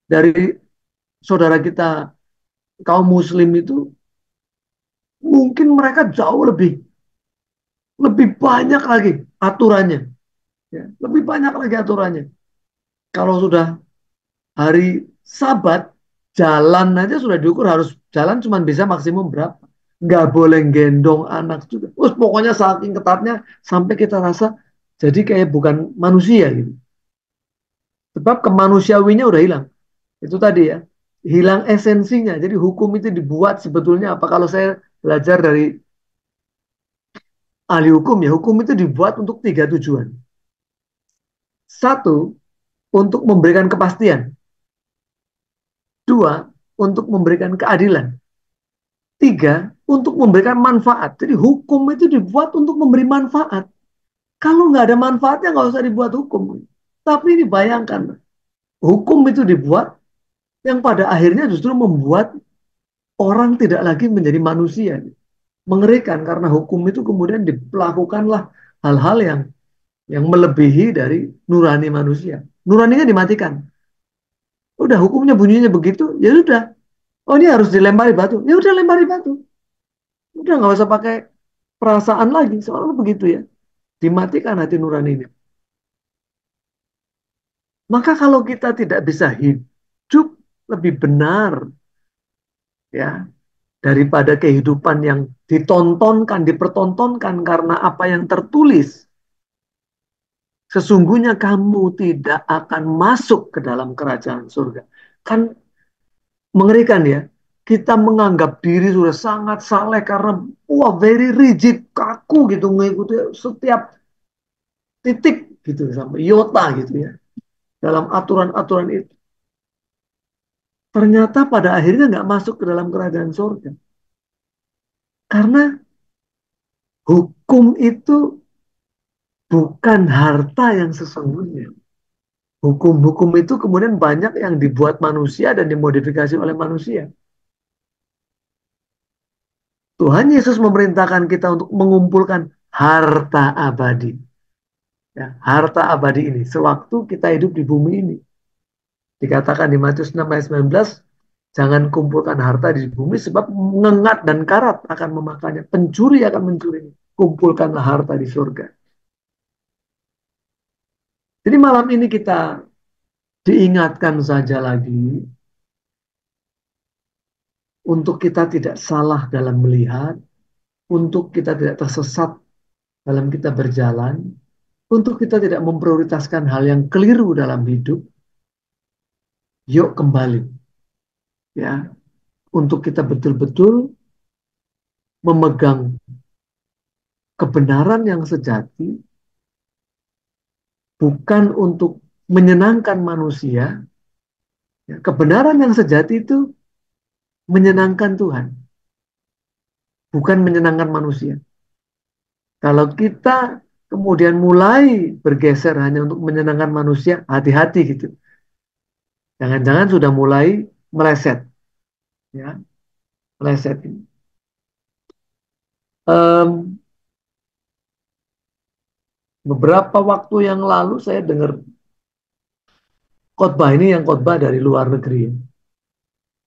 dari saudara kita kaum Muslim itu mungkin mereka jauh lebih lebih banyak lagi aturannya, ya, lebih banyak lagi aturannya. Kalau sudah hari Sabat jalan aja sudah diukur harus jalan cuma bisa maksimum berapa, nggak boleh gendong anak juga. Terus pokoknya saking ketatnya sampai kita rasa jadi kayak bukan manusia gitu. Sebab kemanusiawinya udah hilang. Itu tadi ya, hilang esensinya. Jadi hukum itu dibuat sebetulnya apa? Kalau saya belajar dari ahli hukum ya, hukum itu dibuat untuk tiga tujuan. Satu, untuk memberikan kepastian. Dua, untuk memberikan keadilan. Tiga, untuk memberikan manfaat. Jadi hukum itu dibuat untuk memberi manfaat. Kalau nggak ada manfaatnya nggak usah dibuat hukum. Tapi ini bayangkan, hukum itu dibuat yang pada akhirnya justru membuat orang tidak lagi menjadi manusia. Mengerikan karena hukum itu kemudian dilakukanlah hal-hal yang melebihi dari nurani manusia. nuraninya dimatikan. Udah hukumnya bunyinya begitu, ya sudah. Oh ini harus dilempari batu, ya udah lempari batu. Udah nggak usah pakai perasaan lagi, soalnya begitu ya. Dimatikan hati nuraninya. Maka kalau kita tidak bisa hidup lebih benar, ya, daripada kehidupan yang ditontonkan, dipertontonkan karena apa yang tertulis, sesungguhnya kamu tidak akan masuk ke dalam kerajaan surga. Kan mengerikan ya. Kita menganggap diri sudah sangat saleh karena wah very rigid, kaku gitu mengikuti setiap titik gitu sampai iota gitu ya dalam aturan-aturan itu. Ternyata pada akhirnya nggak masuk ke dalam kerajaan surga. Karena hukum itu bukan harta yang sesungguhnya. Hukum-hukum itu kemudian banyak yang dibuat manusia dan dimodifikasi oleh manusia. Tuhan Yesus memerintahkan kita untuk mengumpulkan harta abadi. Ya, harta abadi ini sewaktu kita hidup di bumi ini. Dikatakan di Matius 6 ayat 19, jangan kumpulkan harta di bumi sebab mengengat dan karat akan memakannya. Pencuri akan mencuri. Kumpulkanlah harta di surga. Jadi malam ini kita diingatkan saja lagi untuk kita tidak salah dalam melihat, untuk kita tidak tersesat dalam kita berjalan, untuk kita tidak memprioritaskan hal yang keliru dalam hidup. Yuk kembali ya, untuk kita betul-betul memegang kebenaran yang sejati, bukan untuk menyenangkan manusia. Ya, kebenaran yang sejati itu menyenangkan Tuhan, bukan menyenangkan manusia. Kalau kita kemudian mulai bergeser hanya untuk menyenangkan manusia, hati-hati gitu. Jangan-jangan sudah mulai meleset, ya, meleset ini. Beberapa waktu yang lalu saya dengar khotbah ini yang khotbah dari luar negeri.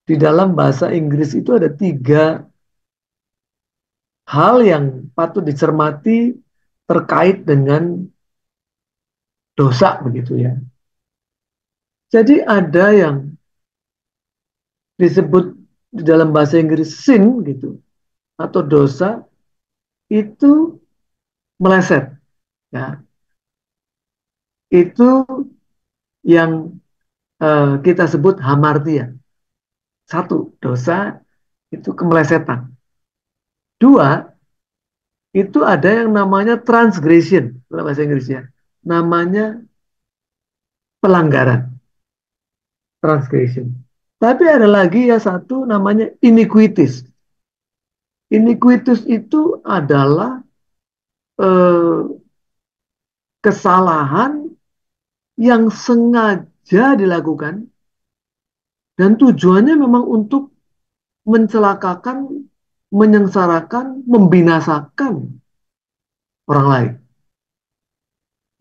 Di dalam bahasa Inggris itu ada 3 hal yang patut dicermati terkait dengan dosa begitu ya. Jadi ada yang disebut di dalam bahasa Inggris sin gitu atau dosa itu meleset ya. Itu yang kita sebut hamartia. 1, dosa itu kemelesetan. 2, itu ada yang namanya transgression dalam bahasa Inggrisnya. Namanya pelanggaran, transgression. Tapi ada lagi ya satu namanya iniquities. Iniquities itu adalah eh, kesalahan yang sengaja dilakukan dan tujuannya memang untuk mencelakakan, menyengsarakan, membinasakan orang lain.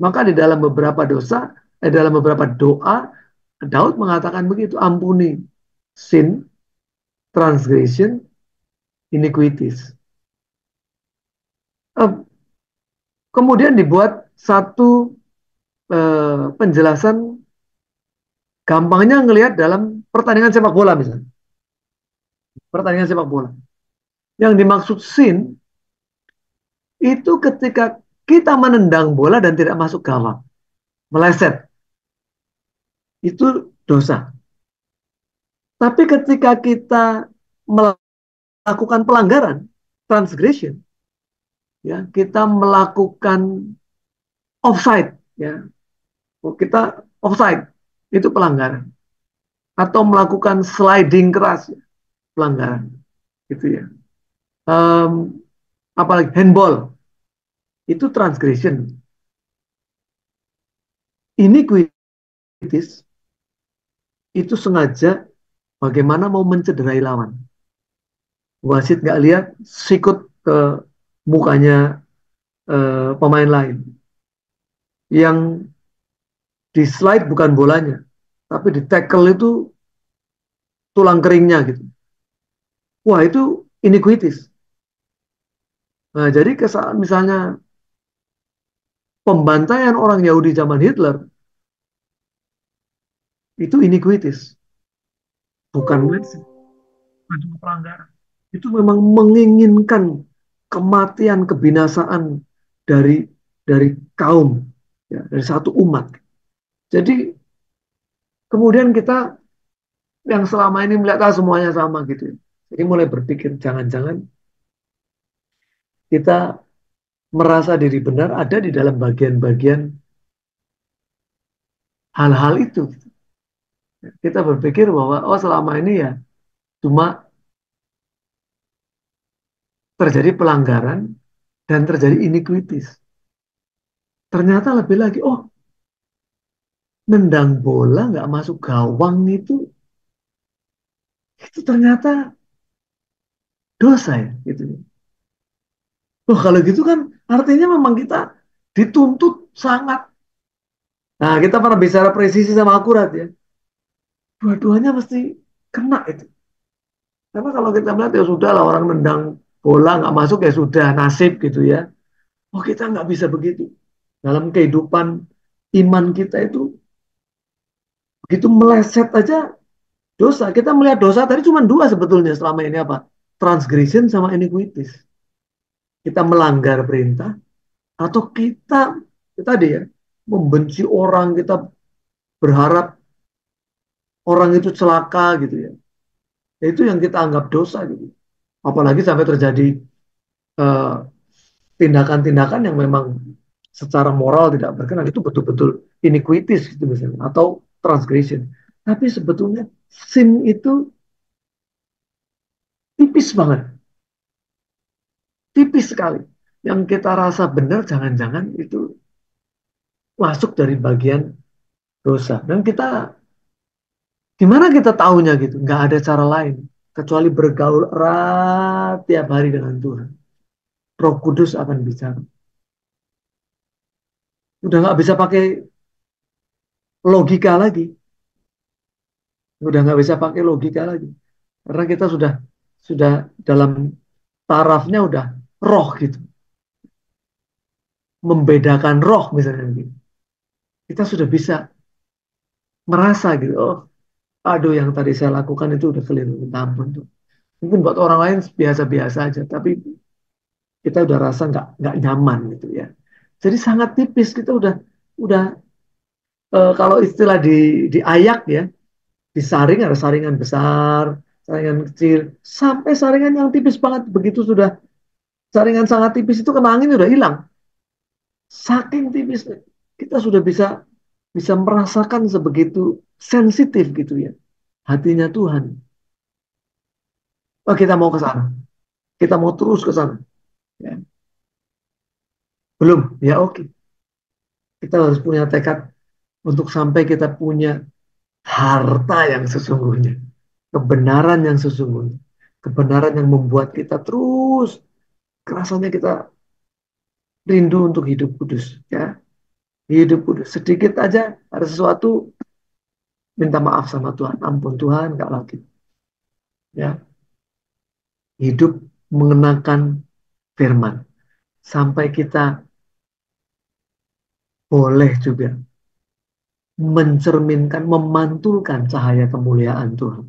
Maka di dalam beberapa dalam beberapa doa, Daud mengatakan begitu, ampuni sin, transgression, iniquities. Kemudian dibuat satu penjelasan gampangnya ngelihat dalam pertandingan sepak bola misalnya. Pertandingan sepak bola. Yang dimaksud sin itu ketika kita menendang bola dan tidak masuk gawang, meleset. Itu dosa. Tapi ketika kita melakukan pelanggaran, transgression, ya, kita melakukan offside, ya. Kita offside itu pelanggaran atau melakukan sliding keras, ya, pelanggaran gitu ya. Um, Apalagi handball itu transgression. Iniquities itu sengaja bagaimana mau mencederai lawan. Wasit nggak lihat, sikut ke mukanya pemain lain. Yang di slide bukan bolanya, tapi di tackle itu tulang keringnya gitu. Wah itu iniquities. Nah jadi misalnya pembantaian orang Yahudi zaman Hitler itu iniquities, bukan pelanggaran. Itu memang menginginkan kematian, kebinasaan dari dari kaum, ya, dari satu umat. Jadi kemudian kita yang selama ini melihat semuanya sama gitu, ya. Jadi mulai berpikir jangan-jangan kita merasa diri benar ada di dalam bagian-bagian hal-hal itu. Kita berpikir bahwa oh selama ini ya cuma terjadi pelanggaran dan terjadi iniquities. Ternyata lebih lagi, oh nendang bola nggak masuk gawang itu ternyata dosa ya gitu. Oh kalau gitu kan artinya memang kita dituntut sangat. Nah kita pernah bicara presisi sama akurat ya. Dua-duanya mesti kena itu. Karena kalau kita melihat ya sudah lah orang nendang bola nggak masuk ya sudah nasib gitu ya. Oh kita nggak bisa begitu. Dalam kehidupan iman kita itu begitu meleset aja dosa. Kita melihat dosa tadi cuma dua sebetulnya selama ini apa? Transgression sama iniquities. Kita melanggar perintah atau kita tadi ya membenci orang, kita berharap orang itu celaka gitu ya. Itu yang kita anggap dosa gitu. Apalagi sampai terjadi eh, tindakan-tindakan yang memang secara moral tidak berkenan itu betul-betul iniquities gitu misalnya atau transgression. Tapi sebetulnya sin itu tipis banget, tipis sekali. Yang kita rasa benar jangan-jangan itu masuk dari bagian dosa. Dan kita gimana kita tahunya gitu? Nggak ada cara lain kecuali bergaul erat tiap hari dengan Tuhan. Roh Kudus akan bicara. Udah nggak bisa pakai logika lagi. Udah nggak bisa pakai logika lagi. Karena kita sudah dalam tarafnya udah roh gitu. Membedakan roh misalnya gitu. Kita sudah bisa merasa gitu. Oh, aduh yang tadi saya lakukan itu udah keliru. Minta ampun tuh. Mungkin buat orang lain biasa-biasa aja. Tapi kita udah rasa nggak nyaman gitu ya. Jadi sangat tipis kita udah kalau istilah di ayak ya, disaring ada saringan besar, saringan kecil, sampai saringan yang tipis banget. Begitu sudah saringan sangat tipis itu kena angin udah hilang. Saking tipisnya kita sudah bisa bisa merasakan sebegitu sensitif gitu ya hatinya Tuhan. Oh, kita mau ke sana, kita mau terus ke sana. Ya. Belum, ya oke. Kita harus punya tekad untuk sampai kita punya harta yang sesungguhnya, kebenaran yang sesungguhnya, kebenaran yang membuat kita terus kerasanya kita rindu untuk hidup kudus, ya, hidup kudus. Sedikit aja ada sesuatu minta maaf sama Tuhan, ampun Tuhan, nggak lagi, ya, hidup mengenakan firman sampai kita boleh juga mencerminkan, memantulkan cahaya kemuliaan Tuhan.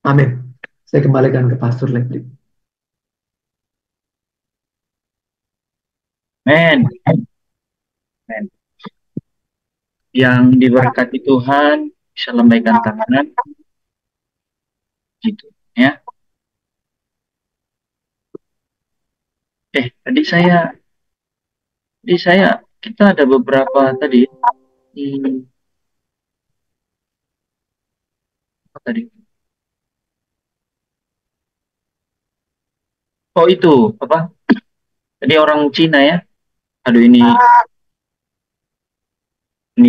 Amin. Saya kembalikan ke Pastor Lepri. Men, men. Yang diberkati Tuhan bisa lambaikan tangan gitu ya. Tadi saya kita ada beberapa tadi apa tadi? Oh itu apa? Tadi orang Cina ya. Aduh ini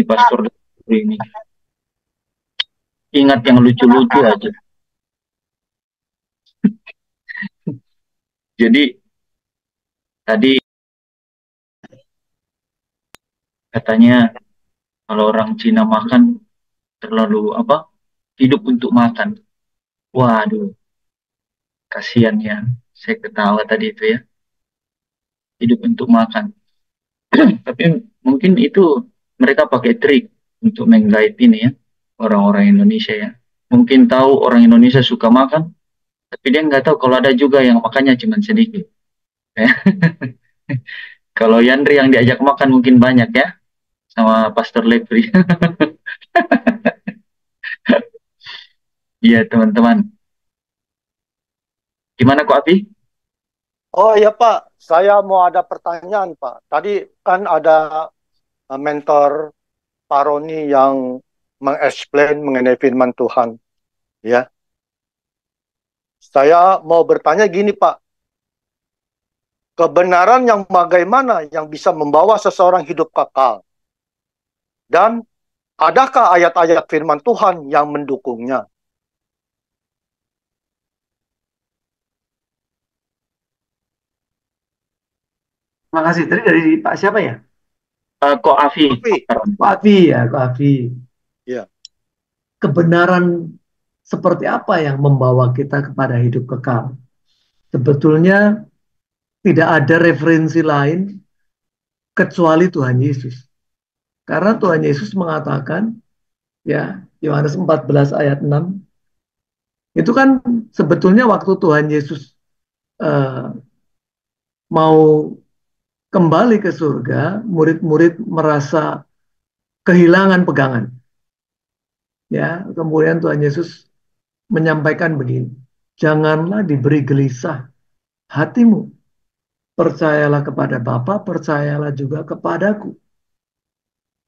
pastor ini. Ingat yang lucu-lucu aja. Jadi tadi katanya Kalau orang Cina makan terlalu apa? Hidup untuk makan. Waduh, kasihan ya. Saya ketawa tadi itu ya. Hidup untuk makan. Tapi mungkin itu mereka pakai trik untuk menggait ini ya. Orang-orang Indonesia ya. Mungkin tahu orang Indonesia suka makan, tapi dia nggak tahu kalau ada juga yang makannya cuma sedikit. Kalau Yandri yang diajak makan mungkin banyak ya, sama Pastor Lepri. Iya teman-teman. Gimana kok Api? Oh iya Pak, saya mau ada pertanyaan Pak. Tadi kan ada mentor Pak Roni yang mengeksplain mengenai firman Tuhan. Ya, saya mau bertanya gini Pak, kebenaran yang bagaimana yang bisa membawa seseorang hidup kekal? Dan adakah ayat-ayat firman Tuhan yang mendukungnya? Terima kasih. Tadi dari Pak siapa ya? Kok Afi? Tapi, Pak Afi ya, Pak Afi. ya, Kebenaran seperti apa yang membawa kita kepada hidup kekal? Sebetulnya tidak ada referensi lain kecuali Tuhan Yesus. Karena Tuhan Yesus mengatakan, ya, Yohanes 14 ayat 6, itu kan sebetulnya waktu Tuhan Yesus uh, mau kembali ke surga, murid-murid merasa kehilangan pegangan. Ya, kemudian Tuhan Yesus menyampaikan begini, janganlah diberi gelisah hatimu, percayalah kepada Bapa, percayalah juga kepadaku.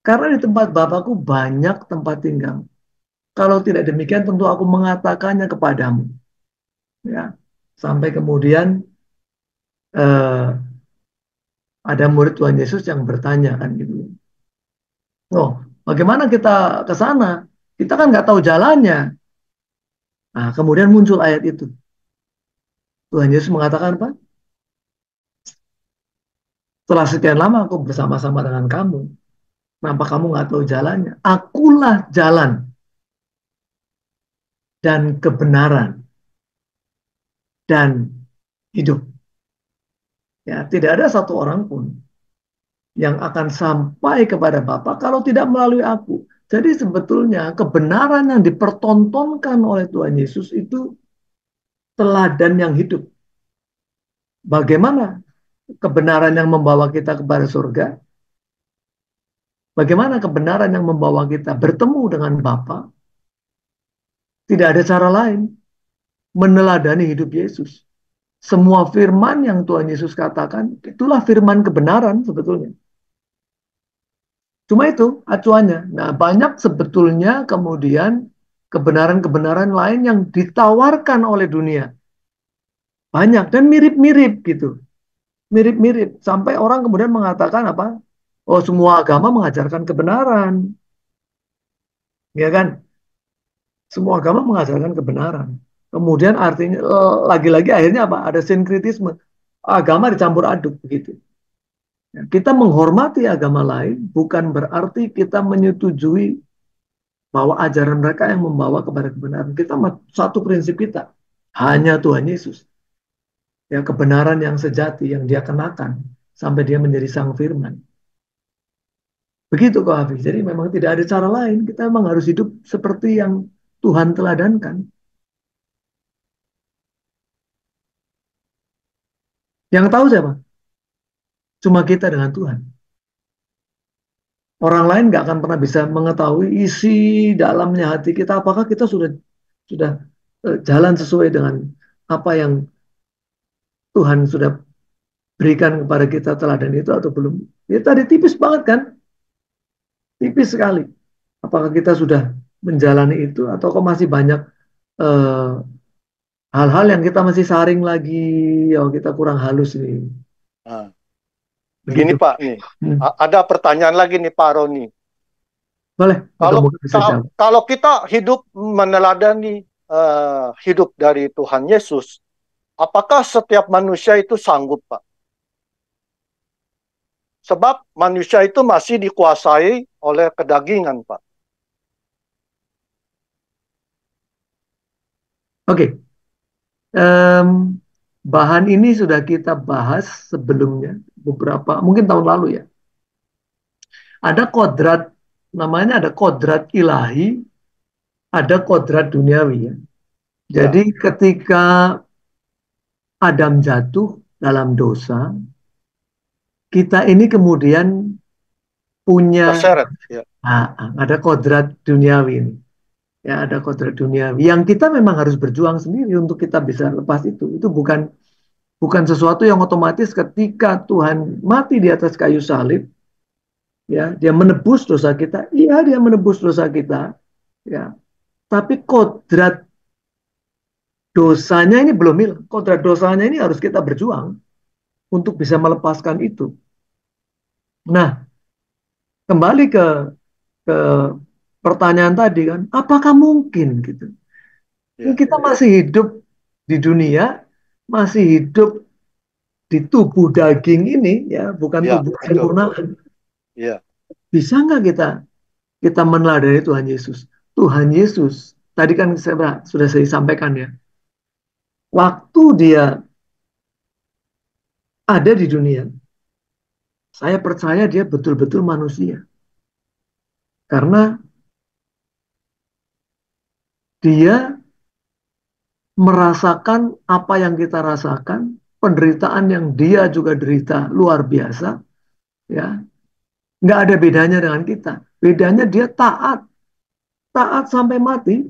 Karena di tempat Bapakku banyak tempat tinggal. Kalau tidak demikian tentu aku mengatakannya kepadamu. Ya, sampai kemudian eh, ada murid Tuhan Yesus yang bertanya kan gitu. Oh, bagaimana kita ke sana? Kita kan nggak tahu jalannya. Nah, kemudian muncul ayat itu. Tuhan Yesus mengatakan apa? Setelah sekian lama aku bersama-sama dengan kamu. Kenapa kamu nggak tahu jalannya? Akulah jalan dan kebenaran dan hidup. Ya, tidak ada satu orang pun yang akan sampai kepada Bapa kalau tidak melalui aku. Jadi sebetulnya kebenaran yang dipertontonkan oleh Tuhan Yesus itu teladan yang hidup. Bagaimana kebenaran yang membawa kita kepada surga? Bagaimana kebenaran yang membawa kita bertemu dengan Bapa? Tidak ada cara lain meneladani hidup Yesus. Semua firman yang Tuhan Yesus katakan, itulah firman kebenaran sebetulnya. Cuma itu acuannya. Nah, banyak sebetulnya kemudian kebenaran-kebenaran lain yang ditawarkan oleh dunia. Banyak dan mirip-mirip gitu. Mirip-mirip. Sampai orang kemudian mengatakan apa? Oh, semua agama mengajarkan kebenaran. Ya kan? Semua agama mengajarkan kebenaran. Kemudian artinya lagi-lagi akhirnya apa? Ada sinkritisme. Agama dicampur aduk begitu. Ya, kita menghormati agama lain bukan berarti kita menyetujui bahwa ajaran mereka yang membawa kepada kebenaran. Kita satu prinsip kita, hanya Tuhan Yesus. Ya, kebenaran yang sejati yang dia kenakan sampai dia menjadi sang firman. Begitu kok Hafiz. Jadi memang tidak ada cara lain. Kita memang harus hidup seperti yang Tuhan teladankan. Yang tahu siapa? Cuma kita dengan Tuhan. Orang lain nggak akan pernah bisa mengetahui isi dalamnya hati kita. Apakah kita sudah jalan sesuai dengan apa yang Tuhan sudah berikan kepada kita teladan itu atau belum? Ya tadi tipis banget kan? Tipis sekali. Apakah kita sudah menjalani itu atau kok masih banyak eh, hal-hal yang kita masih saring lagi, ya kita kurang halus nih. nah, begini Begitu. Pak nih, ada pertanyaan lagi nih Pak Roni. Boleh, Kalau mudah-mudahan bisa jawab. kalau kita hidup meneladani hidup dari Tuhan Yesus, apakah setiap manusia itu sanggup, Pak? Sebab manusia itu masih dikuasai oleh kedagingan, Pak. Oke. Bahan ini sudah kita bahas sebelumnya, beberapa, mungkin tahun lalu ya. Ada kodrat, namanya ada kodrat ilahi, ada kodrat duniawi ya. Ya, Jadi ketika Adam jatuh dalam dosa, kita ini kemudian punya terseret. Ya, ada kodrat duniawi ini. Ya, ada kodrat duniawi yang kita memang harus berjuang sendiri untuk kita bisa lepas itu. Itu bukan sesuatu yang otomatis ketika Tuhan mati di atas kayu salib, ya, dia menebus dosa kita. Iya, dia menebus dosa kita, ya. Tapi kodrat dosanya ini belum hilang. Kodrat dosanya ini harus kita berjuang untuk bisa melepaskan itu. Nah, kembali ke pertanyaan tadi kan, apakah mungkin gitu? ya, Kita masih hidup di dunia, masih hidup di tubuh daging ini, ya, bukan ya, tubuh betul. sempurnaan. Ya, Bisa nggak kita meneladani Tuhan Yesus? Tuhan Yesus, tadi kan sudah saya sampaikan ya, waktu dia ada di dunia, saya percaya dia betul-betul manusia. Karena dia merasakan apa yang kita rasakan, penderitaan yang dia juga derita luar biasa, ya, nggak ada bedanya dengan kita. Bedanya dia taat, taat sampai mati,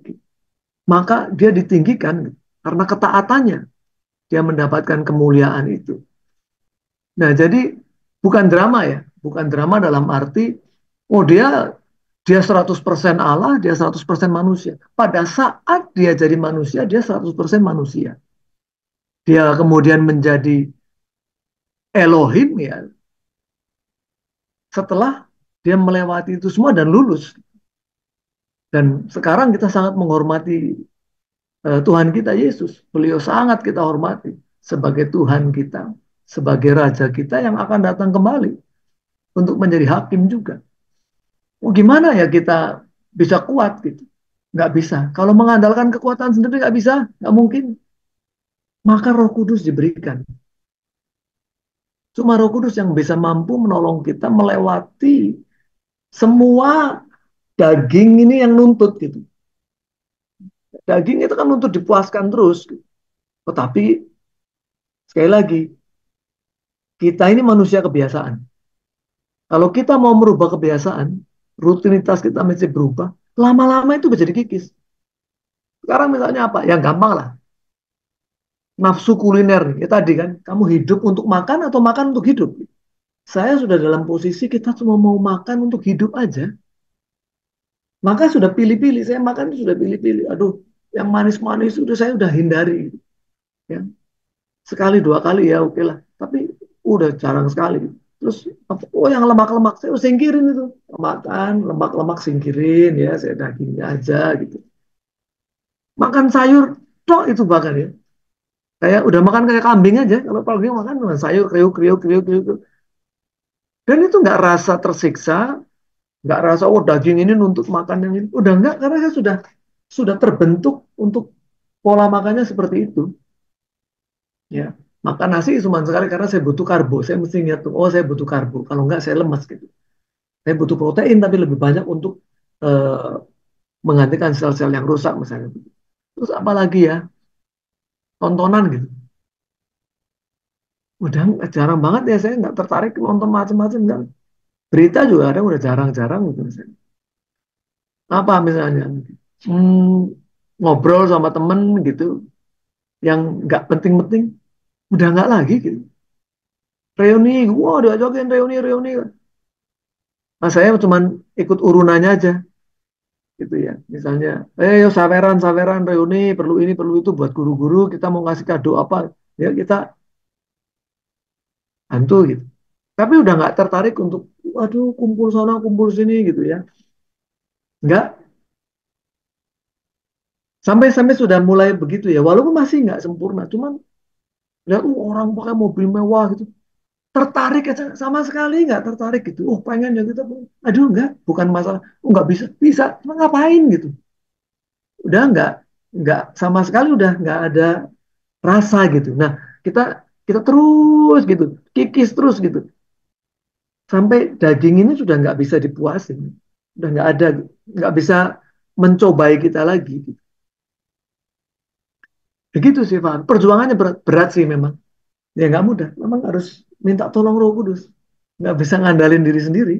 maka dia ditinggikan karena ketaatannya dia mendapatkan kemuliaan itu. Nah, jadi bukan drama ya, bukan drama dalam arti oh dia 100% Allah, dia 100% manusia. Pada saat dia jadi manusia, dia 100% manusia. Dia kemudian menjadi Elohim ya, setelah dia melewati itu semua dan lulus. Dan sekarang kita sangat menghormati Tuhan kita Yesus. Beliau sangat kita hormati sebagai Tuhan kita, sebagai Raja kita yang akan datang kembali untuk menjadi hakim juga. Oh, gimana ya kita bisa kuat gitu? Nggak bisa. Kalau mengandalkan kekuatan sendiri nggak bisa, nggak mungkin. Maka Roh Kudus diberikan. Cuma Roh Kudus yang bisa mampu menolong kita melewati semua daging ini yang nuntut gitu. Daging itu kan untuk dipuaskan terus. Gitu. Tetapi sekali lagi, kita ini manusia kebiasaan. Kalau kita mau merubah kebiasaan, rutinitas kita mesti berubah. Lama-lama itu menjadi kikis. Sekarang misalnya apa? Yang gampang lah. Nafsu kuliner. Ya tadi kan, kamu hidup untuk makan atau makan untuk hidup. Saya sudah dalam posisi kita cuma mau makan untuk hidup aja. Maka sudah pilih-pilih. Saya makan itu sudah pilih-pilih. Aduh, yang manis-manis itu saya udah hindari. Ya. Sekali dua kali ya oke lah. Tapi udah jarang sekali. Terus oh yang lemak-lemak saya singkirin itu. Makan lemak-lemak singkirin ya. Saya dagingnya aja gitu. Makan sayur tok itu bahkan ya. Kayak udah makan kayak kambing aja. Kalau pagi makan dengan sayur kriuk kriuk kriuk kriuk. Dan itu nggak rasa tersiksa, nggak rasa oh daging ini nuntut makan yang ini. Udah nggak karena saya sudah terbentuk untuk pola makannya seperti itu. Ya, makan nasi cuma sekali karena saya butuh karbo. Saya mesti ingat tuh, oh saya butuh karbo. Kalau nggak saya lemas gitu. Saya butuh protein tapi lebih banyak untuk eh, menggantikan sel-sel yang rusak misalnya. Terus apalagi ya tontonan gitu. Udah jarang banget ya saya nggak tertarik nonton macam-macam kan. Berita juga ada udah jarang-jarang gitu misalnya. Apa misalnya? Hmm, ngobrol sama temen gitu yang nggak penting-penting udah nggak lagi gitu. Reuni, wah diajakin reuni. Nah, saya cuman ikut urunannya aja gitu ya. Misalnya, yuk saweran reuni, perlu ini, perlu itu buat guru-guru, kita mau ngasih kado apa, ya kita bantu gitu. Tapi udah nggak tertarik untuk, waduh kumpul sana, kumpul sini gitu ya. Nggak, sampai sudah mulai begitu ya. Walaupun masih nggak sempurna, cuman lihat orang pakai mobil mewah gitu. tertarik aja sama sekali nggak tertarik gitu. Oh pengen ya gitu, aduh nggak, bukan masalah, oh nggak bisa, bisa, cuma ngapain gitu. Udah nggak sama sekali, udah nggak ada rasa gitu. Nah kita kita terus gitu, kikis terus gitu, sampai daging ini sudah nggak bisa dipuasin, udah nggak ada, nggak bisa mencobai kita lagi. Gitu. Begitu sih Pak. Perjuangannya berat, berat sih memang. Ya nggak mudah. Memang harus minta tolong Roh Kudus. Nggak bisa ngandalin diri sendiri.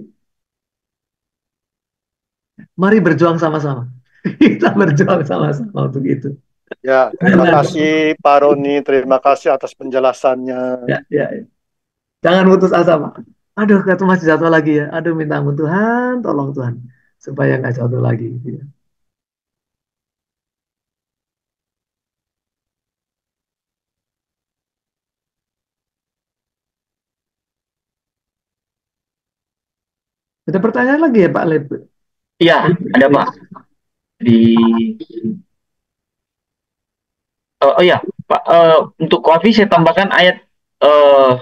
Mari berjuang sama-sama. Kita berjuang sama-sama untuk itu. Ya, terima kasih Pak Roni, terima kasih atas penjelasannya. Ya, ya, ya. Jangan putus asa Pak. Aduh, kata masih jatuh lagi ya. Aduh, minta ampun Tuhan, tolong Tuhan supaya nggak jatuh lagi. Gitu ya. Ada pertanyaan lagi ya Pak Lep? Iya, ada Pak. Di oh iya, Pak, untuk Kofi saya tambahkan ayat eh,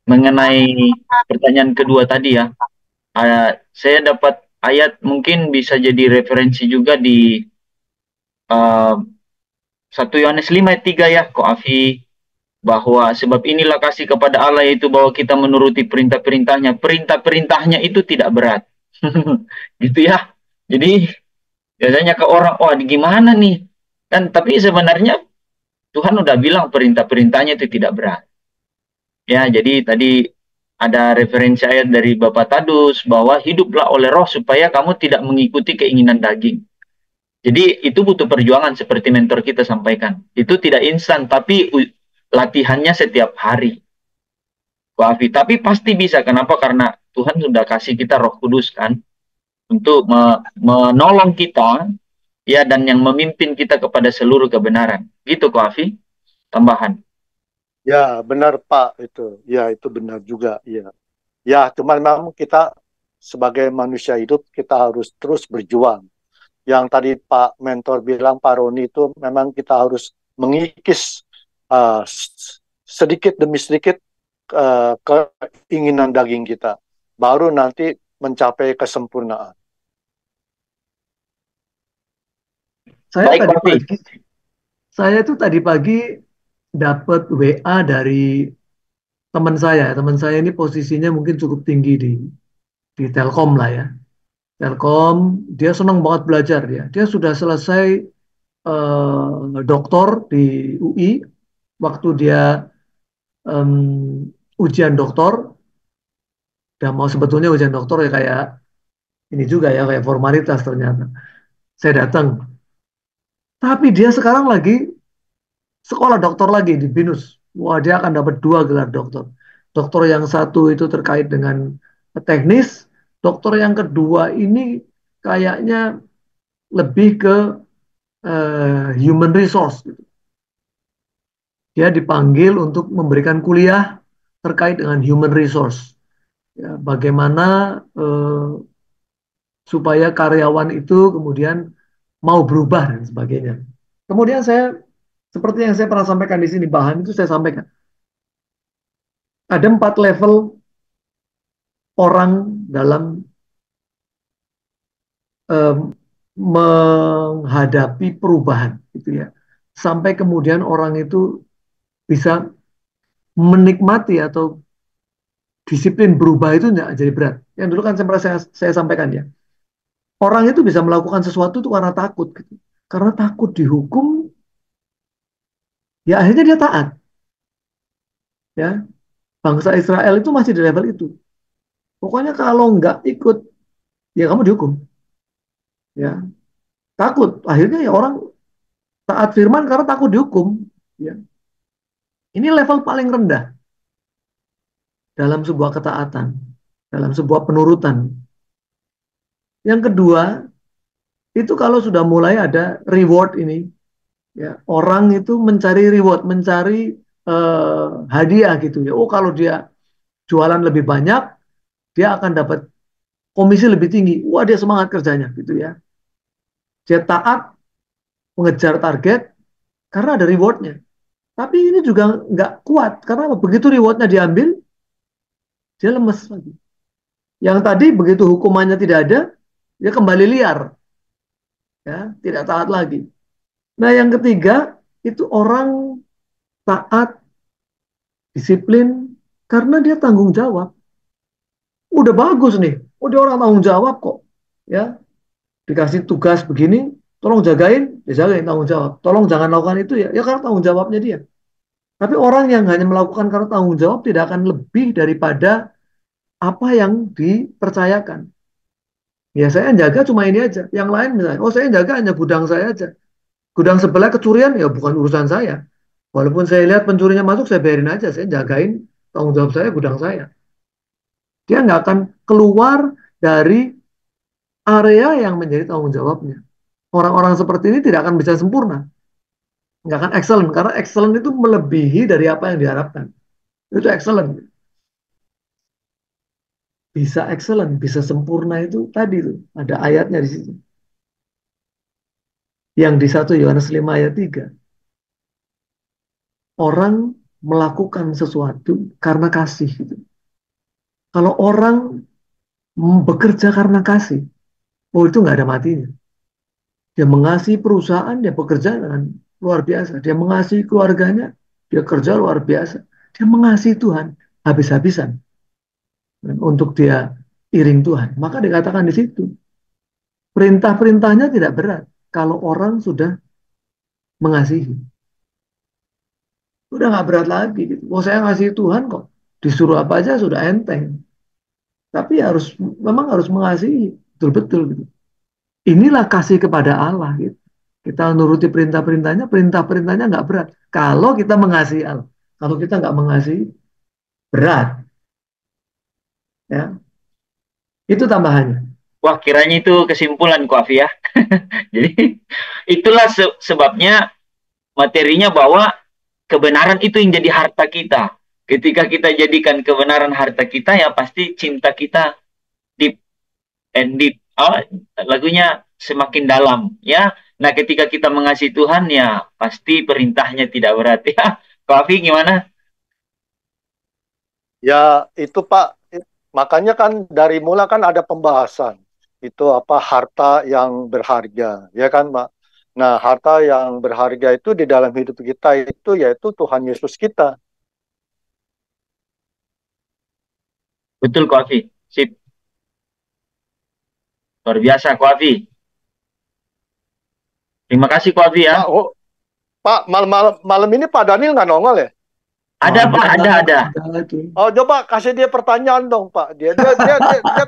mengenai pertanyaan kedua tadi ya. Saya dapat ayat mungkin bisa jadi referensi juga di eh, 1 Yohanes 5 ayat 3 ya, Kofi, bahwa sebab inilah kasih kepada Allah, yaitu bahwa kita menuruti perintah-perintahnya. Perintah-perintahnya itu tidak berat. Gitu ya. Jadi biasanya ke orang, wah gimana nih? Kan tapi sebenarnya Tuhan udah bilang perintah-perintahnya itu tidak berat. Ya, jadi tadi ada referensi ayat dari Bapak Tadus bahwa hiduplah oleh roh supaya kamu tidak mengikuti keinginan daging. Jadi itu butuh perjuangan seperti mentor kita sampaikan. Itu tidak instan, tapi latihannya setiap hari. Wafi, tapi pasti bisa. Kenapa? Karena Tuhan sudah kasih kita Roh Kudus kan untuk menolong kita ya, dan yang memimpin kita kepada seluruh kebenaran. Gitu Wafi, tambahan. Ya, benar Pak itu. Ya, itu benar juga. Ya, ya, cuman memang kita sebagai manusia hidup kita harus terus berjuang. Yang tadi Pak Mentor bilang, Pak Roni, itu memang kita harus mengikis sedikit demi sedikit keinginan daging kita, baru nanti mencapai kesempurnaan. Saya tuh tadi pagi dapat WA dari teman saya. Teman saya ini posisinya mungkin cukup tinggi di Telkom lah ya. Telkom, dia senang banget belajar dia. Dia sudah selesai doktor di UI. Waktu dia ujian doktor, dan mau sebetulnya ujian doktor ya kayak ini juga ya, kayak formalitas ternyata. Saya datang. Tapi dia sekarang lagi sekolah doktor lagi di BINUS. Wah, dia akan dapat 2 gelar doktor. Doktor yang satu itu terkait dengan teknis, dokter yang kedua ini kayaknya lebih ke human resource. Gitu. Dia dipanggil untuk memberikan kuliah terkait dengan human resource. Ya, bagaimana supaya karyawan itu kemudian mau berubah dan sebagainya. Kemudian saya, seperti yang saya pernah sampaikan di sini, bahan itu saya sampaikan. Ada 4 level orang dalam menghadapi perubahan, gitu ya. Sampai kemudian orang itu bisa menikmati atau disiplin berubah itu tidak jadi berat. Yang dulu kan saya sampaikan ya. Orang itu bisa melakukan sesuatu itu karena takut, gitu. Karena takut dihukum, ya akhirnya dia taat. Ya, bangsa Israel itu masih di level itu. Pokoknya kalau nggak ikut, ya kamu dihukum. Ya, takut. Akhirnya ya orang taat firman karena takut dihukum. Ya, ini level paling rendah dalam sebuah ketaatan, dalam sebuah penurutan. Yang kedua, itu kalau sudah mulai ada reward ini, ya orang itu mencari reward, mencari hadiah gitu ya. Oh kalau dia jualan lebih banyak, dia akan dapat komisi lebih tinggi. Wah dia semangat kerjanya gitu ya. Dia taat mengejar target karena ada rewardnya. Tapi ini juga nggak kuat karena begitu rewardnya diambil, dia lemes lagi. Yang tadi begitu hukumannya tidak ada, dia kembali liar, ya, tidak taat lagi. Nah, yang ketiga itu orang taat, disiplin karena dia tanggung jawab. Udah bagus nih, oh dia orang tanggung jawab kok, ya, dikasih tugas begini, tolong jagain, dia jagain tanggung jawab. Tolong jangan lakukan itu ya, ya karena tanggung jawabnya dia. Tapi orang yang hanya melakukan karena tanggung jawab tidak akan lebih daripada apa yang dipercayakan. Ya saya jaga cuma ini aja. Yang lain misalnya, oh saya jaga hanya gudang saya aja. Gudang sebelah kecurian ya bukan urusan saya. Walaupun saya lihat pencurinya masuk, saya biarin aja. Saya jagain tanggung jawab saya, gudang saya. Dia nggak akan keluar dari area yang menjadi tanggung jawabnya. Orang-orang seperti ini tidak akan bisa sempurna. Nggak akan excellent. Karena excellent itu melebihi dari apa yang diharapkan. Itu excellent. Bisa excellent, bisa sempurna itu tadi tuh. Ada ayatnya di situ. Yang di 1 Yohanes 5 ayat 3. Orang melakukan sesuatu karena kasih. Gitu. Kalau orang bekerja karena kasih, oh itu nggak ada matinya. Dia mengasihi perusahaan, dia bekerja dengan luar biasa. Dia mengasihi keluarganya, dia kerja luar biasa. Dia mengasihi Tuhan habis-habisan untuk dia iring Tuhan. Maka dikatakan di situ, perintah-perintahnya tidak berat kalau orang sudah mengasihi. Udah nggak berat lagi. Gitu. Oh saya ngasihi Tuhan kok, disuruh apa aja sudah enteng. Tapi memang harus mengasihi betul-betul gitu. Inilah kasih kepada Allah gitu. Kita nuruti perintah-perintahnya, perintah-perintahnya nggak berat. Kalau kita mengasihi Allah, kalau kita nggak mengasihi, berat. Ya, itu tambahannya. Wah, kiranya itu kesimpulan Ko Afi ya. Jadi itulah sebabnya materinya bahwa kebenaran itu yang jadi harta kita. Ketika kita jadikan kebenaran harta kita, ya pasti cinta kita deep and deep. Oh, lagunya semakin dalam ya. Nah, ketika kita mengasihi Tuhan ya pasti perintahnya tidak berat ya. Ko Afi gimana? Ya itu Pak, makanya kan dari mula kan ada pembahasan itu apa harta yang berharga, ya kan Pak. Nah harta yang berharga itu di dalam hidup kita itu yaitu Tuhan Yesus kita. Betul Ko Afi. Sip. Luar biasa Ko Afi. Terima kasih Ko Afi ya. Pak, malam ini Pak Daniel nggak nongol ya? Ada Pak, ada. Oh, coba kasih dia pertanyaan dong Pak. Dia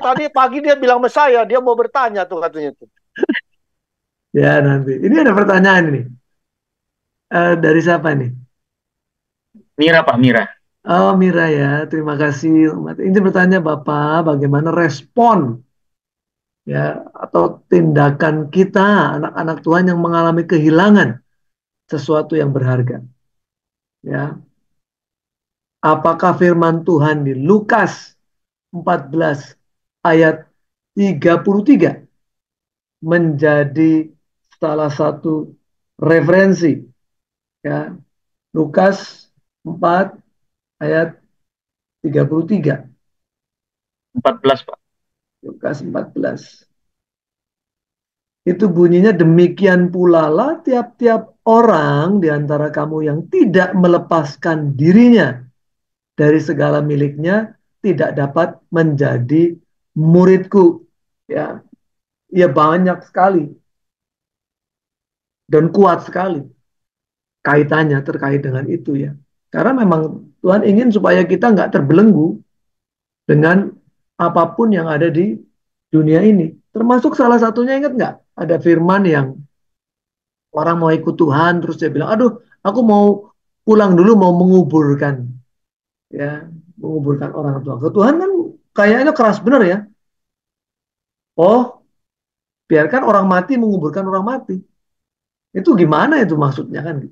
tadi pagi dia bilang sama saya, dia mau bertanya tuh katanya tuh. Ya nanti. Ini ada pertanyaan ini. Dari siapa nih? Mira Pak, Mira. Oh Mira ya, terima kasih. Ini bertanya Bapak, bagaimana respon ya atau tindakan kita anak-anak Tuhan yang mengalami kehilangan sesuatu yang berharga. Ya, apakah firman Tuhan di Lukas 14 ayat 33 menjadi salah satu referensi ya. Lukas 4 ayat 33. 14 Pak. Lukas 14. Itu bunyinya demikian pula lah tiap-tiap orang di antara kamu yang tidak melepaskan dirinya dari segala miliknya tidak dapat menjadi muridku. Ya, ya banyak sekali dan kuat sekali kaitannya terkait dengan itu ya. Karena memang Tuhan ingin supaya kita nggak terbelenggu dengan apapun yang ada di dunia ini. Termasuk salah satunya ingat nggak? Ada firman yang orang mau ikut Tuhan terus dia bilang, aduh aku mau pulang dulu mau menguburkan ya menguburkan orang tua. Ke Tuhan kan kayaknya keras benar ya. Oh biarkan orang mati menguburkan orang mati. Itu gimana itu maksudnya kan?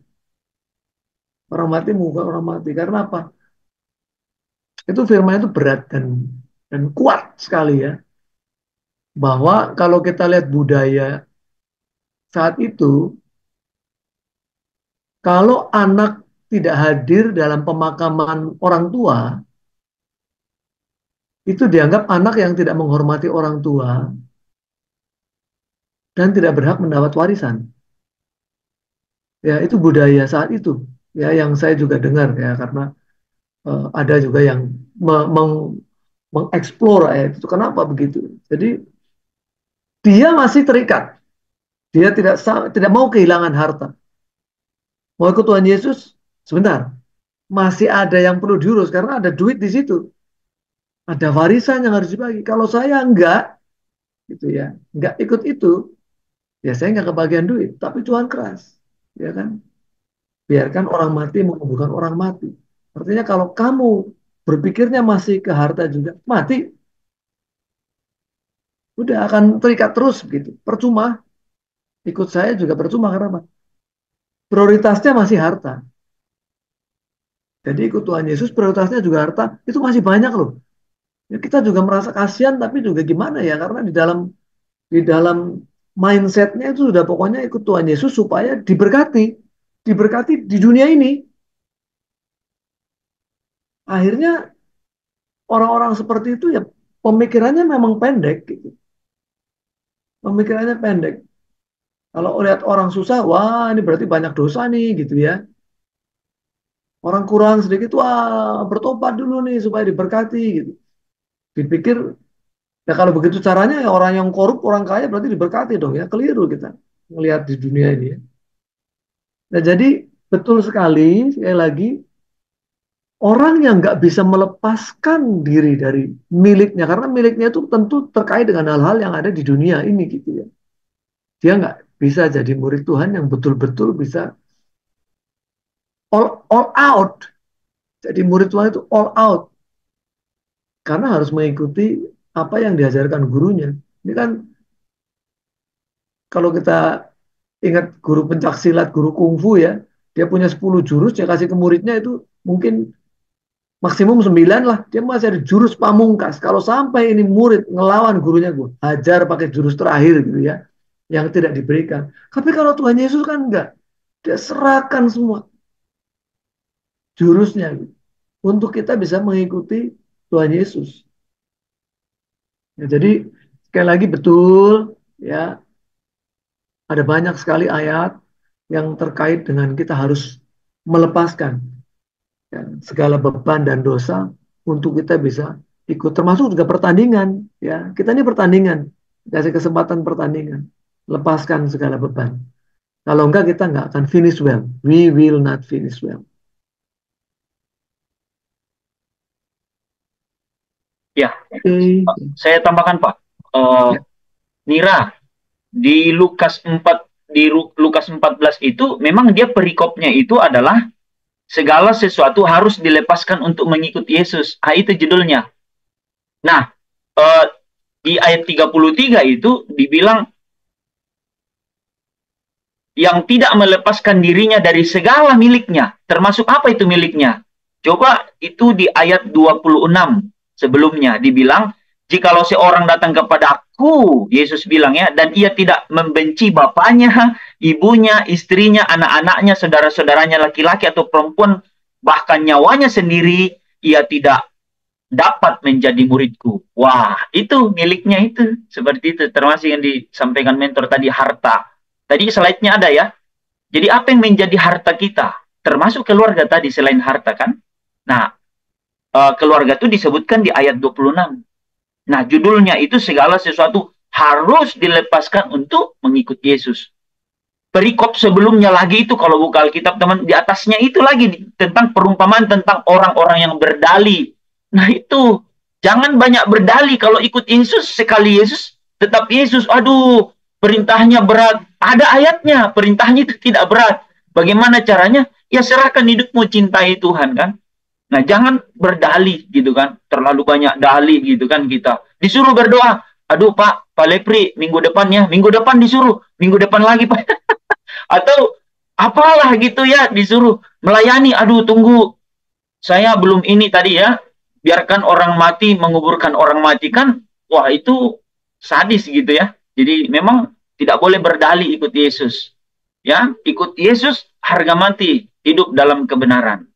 Orang mati menguburkan orang mati karena apa? Itu firman itu berat dan kuat sekali ya. Bahwa kalau kita lihat budaya saat itu, kalau anak tidak hadir dalam pemakaman orang tua, itu dianggap anak yang tidak menghormati orang tua dan tidak berhak mendapat warisan. Ya, itu budaya saat itu. Ya, yang saya juga dengar ya, karena ada juga yang mengeksplor ayat itu. Kenapa begitu? Jadi dia masih terikat. Dia tidak mau kehilangan harta. Mau ikut Tuhan Yesus, sebentar. Masih ada yang perlu diurus karena ada duit di situ. Ada warisan yang harus dibagi. Kalau saya enggak, gitu ya, enggak ikut itu, ya saya enggak kebagian duit. Tapi Tuhan keras, ya kan? Biarkan orang mati menguburkan orang mati. Artinya kalau kamu berpikirnya masih ke harta juga, mati, udah akan terikat terus begitu. Percuma, ikut saya juga percuma karena apa? Prioritasnya masih harta. Jadi ikut Tuhan Yesus prioritasnya juga harta, itu masih banyak loh. Ya, kita juga merasa kasihan tapi juga gimana ya, karena di dalam mindsetnya itu sudah pokoknya ikut Tuhan Yesus supaya diberkati di dunia ini. Akhirnya orang-orang seperti itu ya pemikirannya memang pendek gitu. Pemikirannya pendek. Kalau lihat orang susah, wah ini berarti banyak dosa nih gitu ya. Orang kurang sedikit, wah bertobat dulu nih supaya diberkati gitu. Dipikir, ya kalau begitu caranya ya orang yang korup, orang kaya berarti diberkati dong ya. Keliru kita melihat di dunia ini ya. Nah jadi betul sekali, sekali lagi, orang yang nggak bisa melepaskan diri dari miliknya, karena miliknya itu tentu terkait dengan hal-hal yang ada di dunia ini gitu ya. Dia nggak bisa jadi murid Tuhan yang betul-betul bisa all out. Jadi murid Tuhan itu all out karena harus mengikuti apa yang diajarkan gurunya. Ini kan kalau kita ingat guru pencak silat, guru kungfu ya, dia punya 10 jurus, dia kasih ke muridnya itu mungkin maksimum 9 lah. Dia masih ada jurus pamungkas. Kalau sampai ini murid ngelawan gurunya, gue hajar pakai jurus terakhir gitu ya, yang tidak diberikan. Tapi kalau Tuhan Yesus kan enggak. Dia serahkan semua jurusnya gitu, untuk kita bisa mengikuti Tuhan Yesus. Ya, jadi sekali lagi betul ya, ada banyak sekali ayat yang terkait dengan kita harus melepaskan ya, segala beban dan dosa untuk kita bisa ikut, termasuk juga pertandingan ya. Kita ini pertandingan, kasih kesempatan pertandingan, lepaskan segala beban. Kalau enggak kita enggak akan finish well. We will not finish well. Ya, Oke. saya tambahkan Pak. Ya. Nira, di Lukas 14 itu memang dia perikopnya itu adalah segala sesuatu harus dilepaskan untuk mengikuti Yesus. Ah, itu judulnya. Nah, di ayat 33 itu dibilang yang tidak melepaskan dirinya dari segala miliknya. Termasuk apa itu miliknya? Coba itu di ayat 26 sebelumnya dibilang, jikalau seorang datang kepada aku, Yesus bilang ya, dan ia tidak membenci bapaknya, ibunya, istrinya, anak-anaknya, saudara-saudaranya laki-laki atau perempuan, bahkan nyawanya sendiri, ia tidak dapat menjadi muridku. Wah, itu miliknya itu. Seperti itu, termasuk yang disampaikan mentor tadi, harta. Tadi slide-nya ada ya. Jadi apa yang menjadi harta kita? Termasuk keluarga tadi selain harta kan? Nah, keluarga itu disebutkan di ayat 26. Nah, judulnya itu segala sesuatu harus dilepaskan untuk mengikut Yesus. Perikop sebelumnya lagi itu kalau buka Alkitab teman, di atasnya itu lagi tentang perumpamaan tentang orang-orang yang berdali. Nah itu, jangan banyak berdali kalau ikut Yesus, sekali Yesus, tetap Yesus. Aduh, perintahnya berat. Ada ayatnya, perintahnya itu tidak berat. Bagaimana caranya? Ya serahkan hidupmu, cintai Tuhan kan. Nah, jangan berdalih gitu kan. Terlalu banyak dalih gitu kan kita. Disuruh berdoa. Aduh Pak Lepri, minggu depan ya. Minggu depan disuruh. Minggu depan lagi Pak. Atau apalah gitu ya, disuruh melayani. Aduh tunggu, saya belum ini tadi ya. Biarkan orang mati menguburkan orang mati kan. Wah itu sadis gitu ya. Jadi memang tidak boleh berdalih ikut Yesus. Ya, ikut Yesus harga mati, hidup dalam kebenaran.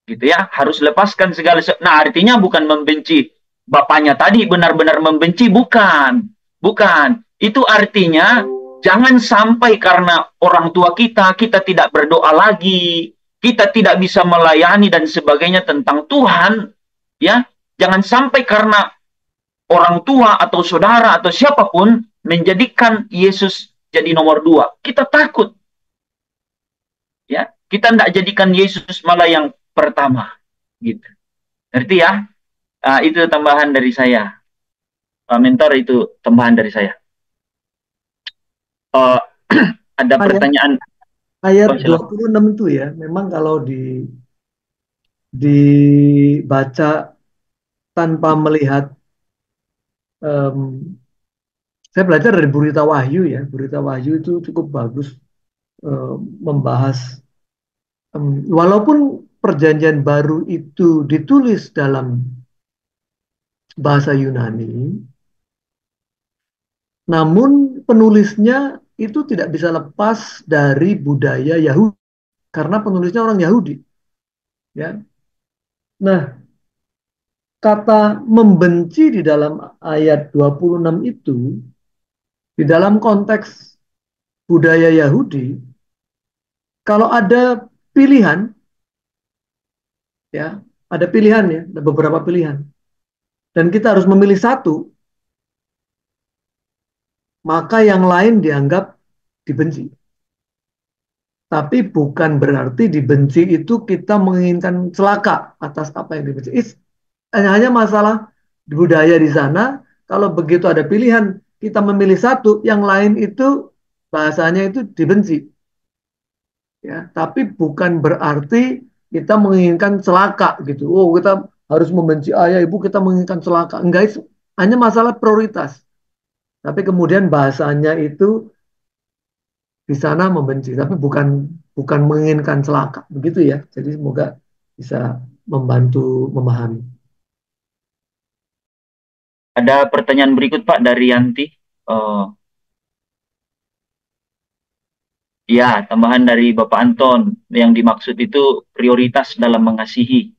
Gitu ya, harus lepaskan segala. Nah, artinya bukan membenci bapaknya tadi benar-benar membenci, bukan. Bukan. Itu artinya jangan sampai karena orang tua kita tidak berdoa lagi, kita tidak bisa melayani dan sebagainya tentang Tuhan, ya. Jangan sampai karena orang tua atau saudara atau siapapun menjadikan Yesus jadi nomor dua. Kita takut, ya. Kita tidak jadikan Yesus malah yang pertama, gitu. Ngerti ya? Itu tambahan dari saya. Mentor, itu tambahan dari saya. Uh, ada pertanyaan. Ayat 26 itu ya, memang kalau dibaca tanpa melihat, saya belajar dari Berita Wahyu ya, Berita Wahyu itu cukup bagus membahas, walaupun Perjanjian Baru itu ditulis dalam bahasa Yunani, namun penulisnya itu tidak bisa lepas dari budaya Yahudi, karena penulisnya orang Yahudi, ya. Nah, kata membenci di dalam ayat 26 itu, di dalam konteks budaya Yahudi, kalau ada pilihan, ya, ada pilihan ya, ada beberapa pilihan, dan kita harus memilih satu, maka yang lain dianggap dibenci. Tapi bukan berarti dibenci itu kita menginginkan celaka atas apa yang dibenci. Hanya masalah budaya di sana, kalau begitu ada pilihan, kita memilih satu, yang lain itu bahasanya itu dibenci. Ya, tapi bukan berarti kita menginginkan celaka gitu. Oh, kita harus membenci ayah ibu, kita menginginkan celaka. Enggak, hanya masalah prioritas. Tapi kemudian bahasanya itu di sana membenci, tapi bukan bukan menginginkan celaka. Begitu ya. Jadi semoga bisa membantu memahami. Ada pertanyaan berikut Pak dari Yanti. Ya, tambahan dari Bapak Anton. Yang dimaksud itu prioritas dalam mengasihi.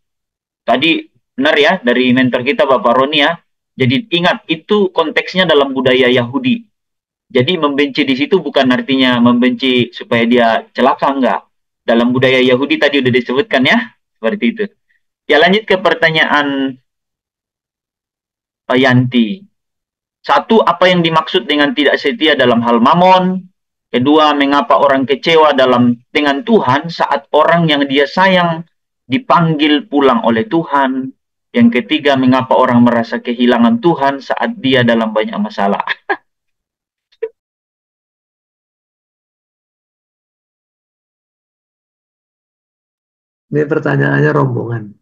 Tadi benar ya dari mentor kita Bapak Roni ya. Jadi ingat, itu konteksnya dalam budaya Yahudi. Jadi membenci di situ bukan artinya membenci supaya dia celaka, enggak. Dalam budaya Yahudi tadi udah disebutkan ya, seperti itu. Ya, lanjut ke pertanyaan Yanti. Satu, apa yang dimaksud dengan tidak setia dalam hal mamon? Kedua, mengapa orang kecewa dengan Tuhan saat orang yang dia sayang dipanggil pulang oleh Tuhan? Yang ketiga, mengapa orang merasa kehilangan Tuhan saat dia dalam banyak masalah? Ini pertanyaannya rombongan.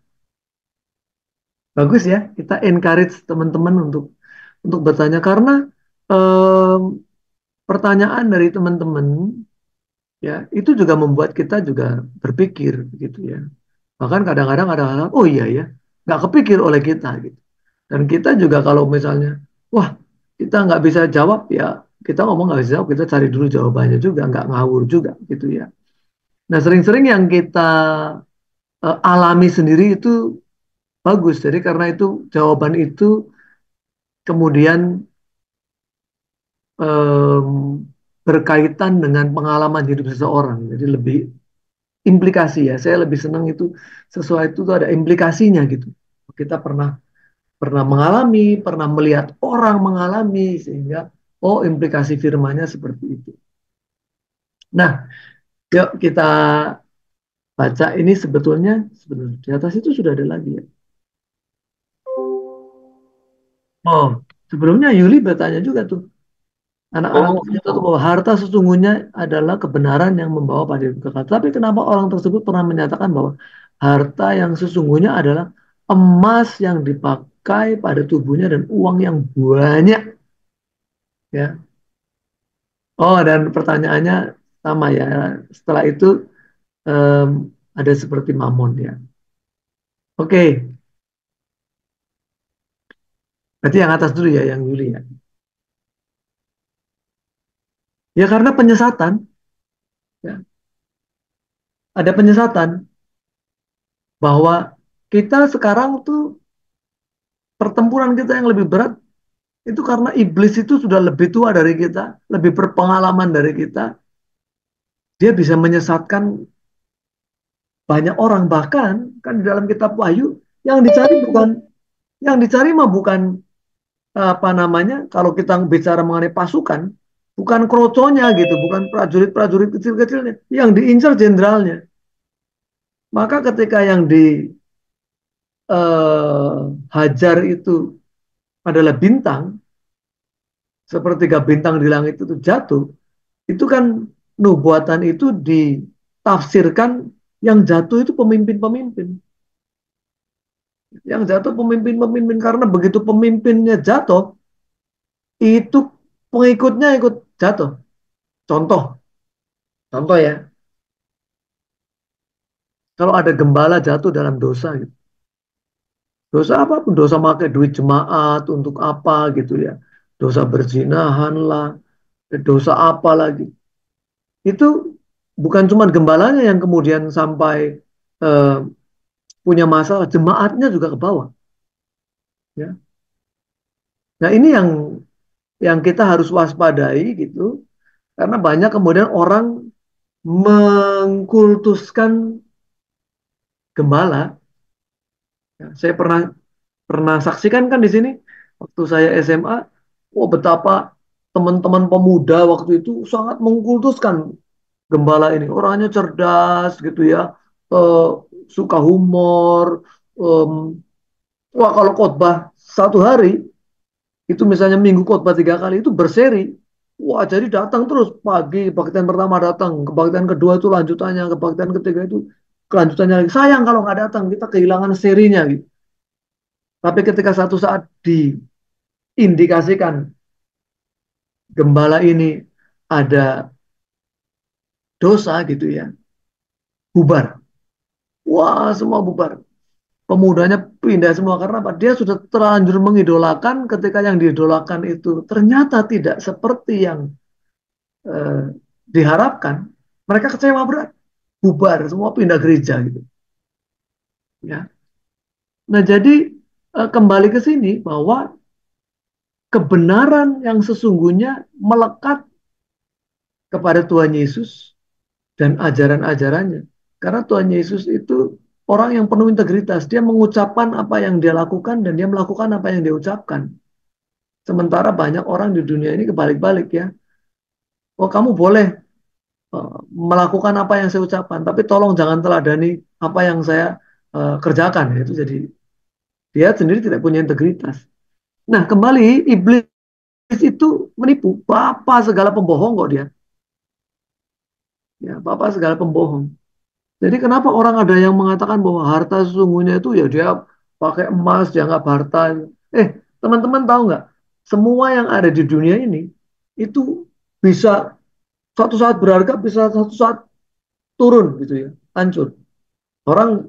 Bagus ya, kita encourage teman-teman untuk bertanya, karena pertanyaan dari teman-teman ya itu juga membuat kita juga berpikir gitu ya. Bahkan kadang-kadang ada hal, oh iya ya, nggak kepikir oleh kita gitu. Dan kita juga kalau misalnya, wah kita nggak bisa jawab ya, kita ngomong nggak bisa jawab, kita cari dulu jawabannya juga, nggak ngawur juga gitu ya. Nah sering-sering yang kita alami sendiri itu bagus. Jadi karena itu jawaban itu kemudian em, berkaitan dengan pengalaman hidup seseorang. Jadi lebih implikasi ya. Saya lebih senang itu sesuatu itu ada implikasinya gitu. Kita pernah pernah mengalami, pernah melihat orang mengalami sehingga oh implikasi firmannya seperti itu. Nah, yuk kita baca ini sebetulnya di atas itu sudah ada lagi ya. Oh, sebelumnya Yuli bertanya juga tuh. Anak-anak kita tahu bahwa harta sesungguhnya adalah kebenaran yang membawa pada hidup kekal. Tapi kenapa orang tersebut pernah menyatakan bahwa harta yang sesungguhnya adalah emas yang dipakai pada tubuhnya dan uang yang banyak, ya. Oh, dan pertanyaannya sama ya. Setelah itu em, ada seperti mamon ya. Oke, berarti yang atas dulu ya, yang Yuli ya. Ya karena penyesatan, ya. Ada penyesatan bahwa kita sekarang tuh pertempuran kita yang lebih berat itu karena iblis itu sudah lebih tua dari kita, lebih berpengalaman dari kita. Dia bisa menyesatkan banyak orang, bahkan kan di dalam kitab Wahyu yang dicari bukan yang dicari mah bukan apa namanya, kalau kita bicara mengenai pasukan, bukan kroconya gitu, bukan prajurit-prajurit kecil-kecilnya, yang diincar jenderalnya. Maka ketika yang dihajar itu adalah bintang, sepertiga bintang di langit itu jatuh, itu kan nubuatan itu ditafsirkan yang jatuh itu pemimpin-pemimpin. Yang jatuh pemimpin-pemimpin karena begitu pemimpinnya jatuh, itu pengikutnya ikut jatuh. Contoh, contoh ya, kalau ada gembala jatuh dalam dosa gitu. Dosa apapun, dosa pakai duit jemaat untuk apa gitu ya. Dosa berzinahan lah, dosa apa lagi. Itu bukan cuma gembalanya yang kemudian sampai eh, punya masalah, jemaatnya juga ke bawah. Ya. Nah ini yang kita harus waspadai gitu, karena banyak kemudian orang mengkultuskan gembala. Ya, saya pernah pernah saksikan kan di sini waktu saya SMA, oh betapa teman-teman pemuda waktu itu sangat mengkultuskan gembala ini. Orangnya cerdas gitu ya, eh, suka humor. em, Wah kalau khotbah satu hari itu misalnya minggu khotbah 3 kali itu berseri. Wah jadi datang terus pagi kebaktian pertama datang, kebaktian kedua itu lanjutannya, kebaktian ketiga itu kelanjutannya lagi. Sayang kalau nggak datang, kita kehilangan serinya gitu. Tapi ketika satu saat diindikasikan gembala ini ada dosa gitu ya, bubar. Wah semua bubar. Pemudanya pindah semua karena apa? Dia sudah terlanjur mengidolakan, ketika yang diidolakan itu ternyata tidak seperti yang eh, diharapkan. Mereka kecewa berat, bubar, semua pindah gereja gitu. Ya. Nah jadi kembali ke sini bahwa kebenaran yang sesungguhnya melekat kepada Tuhan Yesus dan ajaran-ajarannya. Karena Tuhan Yesus itu orang yang penuh integritas. Dia mengucapkan apa yang dia lakukan dan dia melakukan apa yang dia ucapkan. Sementara banyak orang di dunia ini kebalik-balik ya. Oh kamu boleh melakukan apa yang saya ucapkan, tapi tolong jangan teladani apa yang saya kerjakan. Itu jadi dia sendiri tidak punya integritas. Nah kembali iblis itu menipu. Bapak segala pembohong kok dia. Ya, bapak segala pembohong. Jadi kenapa orang ada yang mengatakan bahwa harta sesungguhnya itu ya dia pakai emas, dianggap harta. Eh, teman-teman tahu nggak? Semua yang ada di dunia ini itu bisa suatu saat berharga, bisa suatu saat turun gitu ya, hancur. Orang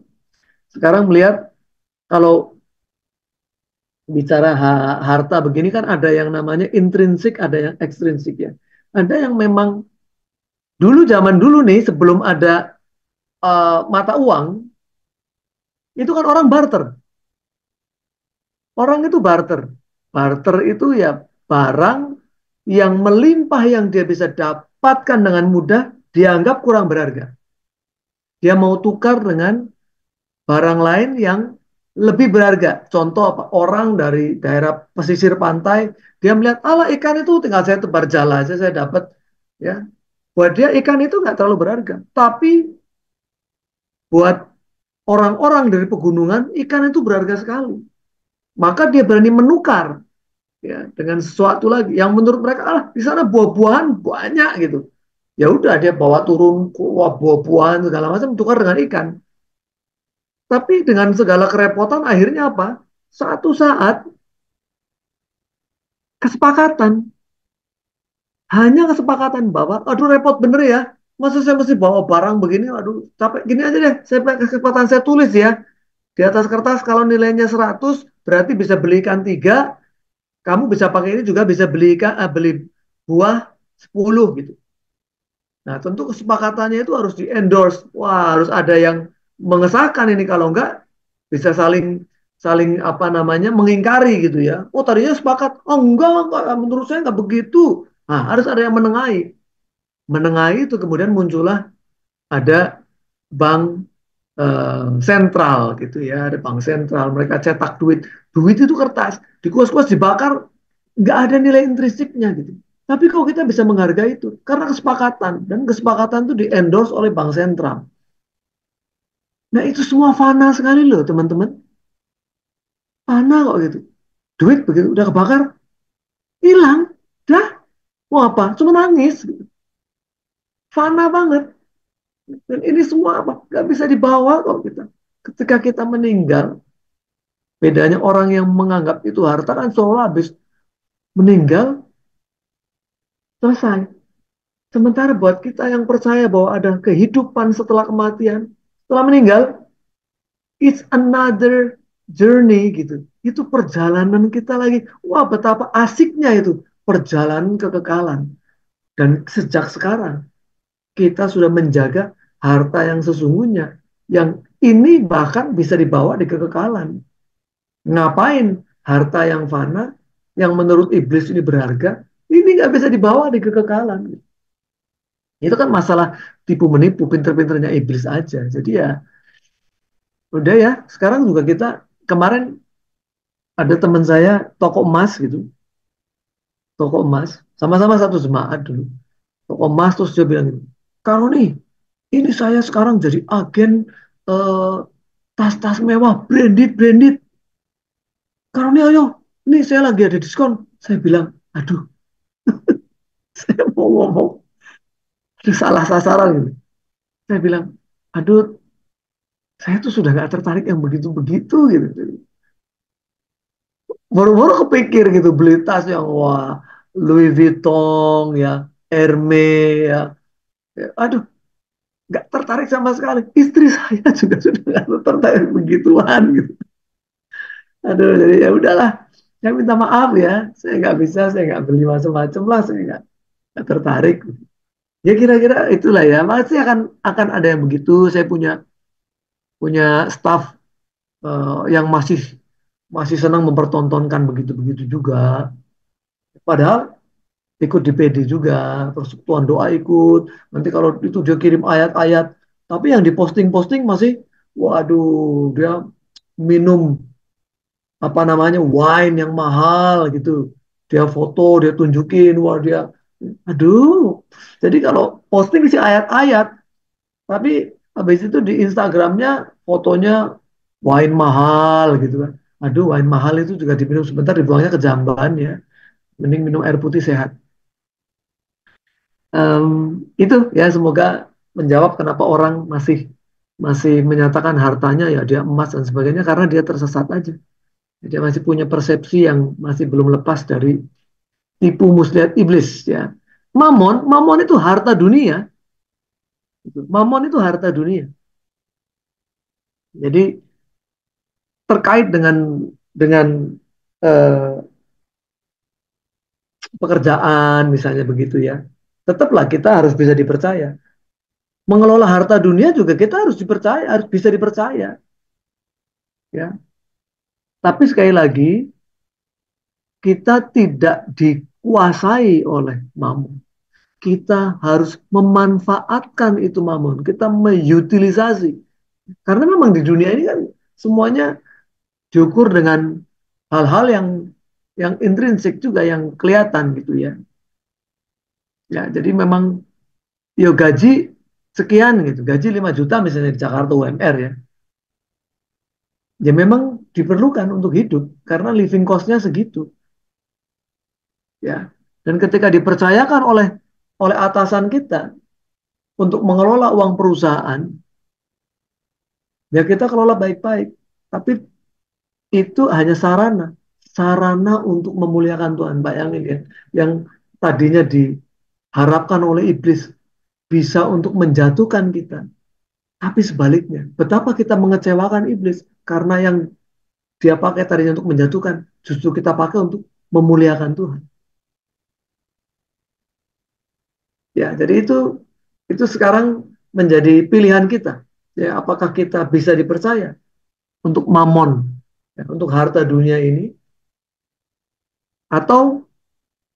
sekarang melihat kalau bicara harta begini kan ada yang namanya intrinsik, ada yang ekstrinsik ya. Ada yang memang dulu zaman dulu nih sebelum ada mata uang, itu kan orang barter. Orang itu barter. Barter itu ya barang yang melimpah yang dia bisa dapatkan dengan mudah dianggap kurang berharga. Dia mau tukar dengan barang lain yang lebih berharga. Contoh apa? Orang dari daerah pesisir pantai, dia melihat, ala ikan itu tinggal saya tebar jala aja saya dapat. Ya, buat dia ikan itu nggak terlalu berharga. Tapi buat orang-orang dari pegunungan, ikan itu berharga sekali. Maka dia berani menukar ya dengan sesuatu lagi yang menurut mereka di sana buah-buahan banyak gitu. Ya udah dia bawa turun buah-buahan segala macam tukar dengan ikan. Tapi dengan segala kerepotan akhirnya apa? Satu saat kesepakatan, hanya kesepakatan bahwa aduh repot bener ya. Masa saya mesti bawa barang begini, aduh capek gini aja deh. Saya pakai kesempatan saya tulis ya. Di atas kertas kalau nilainya 100 berarti bisa beli ikan 3, kamu bisa pakai ini juga bisa beli buah 10 gitu. Nah, tentu kesepakatannya itu harus di endorse. Wah, harus ada yang mengesahkan ini kalau enggak bisa saling saling apa namanya mengingkari gitu ya. Oh tadinya sepakat, oh enggak, menurut saya enggak begitu. Nah, harus ada yang menengahi. Menengahi itu kemudian muncullah ada bank sentral gitu ya, ada bank sentral. Mereka cetak duit, duit itu kertas, dikuas-kuas dibakar, nggak ada nilai intrinsiknya gitu. Tapi kok kita bisa menghargai itu? Karena kesepakatan, dan kesepakatan itu di endorse oleh bank sentral. Nah itu semua fana sekali loh teman-teman. Fana kok gitu. Duit begitu udah kebakar, hilang. Dah, mau apa? Cuma nangis. Fana banget. Dan ini semua apa? Gak bisa dibawa kok kita. Ketika kita meninggal, bedanya orang yang menganggap itu harta kan seolah habis meninggal, selesai. Sementara buat kita yang percaya bahwa ada kehidupan setelah kematian, setelah meninggal, it's another journey gitu. Itu perjalanan kita lagi. Wah, betapa asiknya itu perjalanan kekekalan. Dan sejak sekarang kita sudah menjaga harta yang sesungguhnya. Yang ini bahkan bisa dibawa di kekekalan. Ngapain harta yang fana, yang menurut iblis ini berharga, ini nggak bisa dibawa di kekekalan. Itu kan masalah tipu menipu, pinter-pinternya iblis aja. Jadi ya udah ya, sekarang juga kita kemarin ada teman saya toko emas gitu, toko emas, sama-sama satu jemaat dulu. Toko emas terus dia bilang gitu, kalau nih, ini saya sekarang jadi agen eh, tas-tas mewah, branded. Kalau nih ayo, ini saya lagi ada diskon. Saya bilang, aduh, saya mau ngomong, aduh, salah sasaran gitu. Saya bilang, aduh, saya tuh sudah gak tertarik yang begitu-begitu gitu. Baru-baru kepikir gitu beli tas yang wah Louis Vuitton ya, Hermes ya. Ya, aduh, nggak tertarik sama sekali. Istri saya juga sudah nggak tertarik begituan gitu. Aduh, jadi ya udahlah. Saya minta maaf ya, saya nggak bisa, saya nggak beli macam-macam lah, saya nggak tertarik. Ya kira-kira itulah ya. Pasti akan ada yang begitu. Saya punya punya staff yang masih masih senang mempertontonkan begitu-begitu juga. Padahal ikut di PD juga, terus tuan doa ikut. Nanti kalau itu dia kirim ayat-ayat, tapi yang diposting-posting masih, waduh, dia minum apa namanya wine yang mahal gitu. Dia foto, dia tunjukin, wah dia, aduh. Jadi kalau posting sih ayat-ayat, tapi habis itu di Instagramnya fotonya wine mahal gitu kan. Aduh, wine mahal itu juga diminum sebentar dibuangnya ke jamban ya. Mending minum air putih sehat. Em, itu ya semoga menjawab kenapa orang masih masih menyatakan hartanya ya dia emas dan sebagainya karena dia tersesat aja. Dia masih punya persepsi yang masih belum lepas dari tipu muslihat iblis ya. Mamon itu harta dunia. Mamon itu harta dunia. Jadi terkait dengan eh, pekerjaan misalnya begitu ya. Tetaplah kita harus bisa dipercaya. Mengelola harta dunia juga kita harus dipercaya, harus bisa dipercaya ya. Tapi sekali lagi kita tidak dikuasai oleh mamon. Kita harus memanfaatkan itu mamon. Kita mengutilisasi. Karena memang di dunia ini kan semuanya diukur dengan hal-hal yang intrinsik juga yang kelihatan gitu ya. Ya, jadi memang yo gaji sekian gitu. Gaji 5 juta misalnya di Jakarta UMR ya. Ya memang diperlukan untuk hidup karena living cost-nya segitu. Ya. Dan ketika dipercayakan oleh atasan kita untuk mengelola uang perusahaan, ya kita kelola baik-baik. Tapi itu hanya sarana, sarana untuk memuliakan Tuhan. Bayangin ya, yang tadinya diharapkan oleh iblis bisa untuk menjatuhkan kita. Tapi sebaliknya, betapa kita mengecewakan iblis karena yang dia pakai tadinya untuk menjatuhkan, justru kita pakai untuk memuliakan Tuhan. Ya, jadi itu sekarang menjadi pilihan kita. Ya, apakah kita bisa dipercaya untuk mamon, untuk harta dunia ini, atau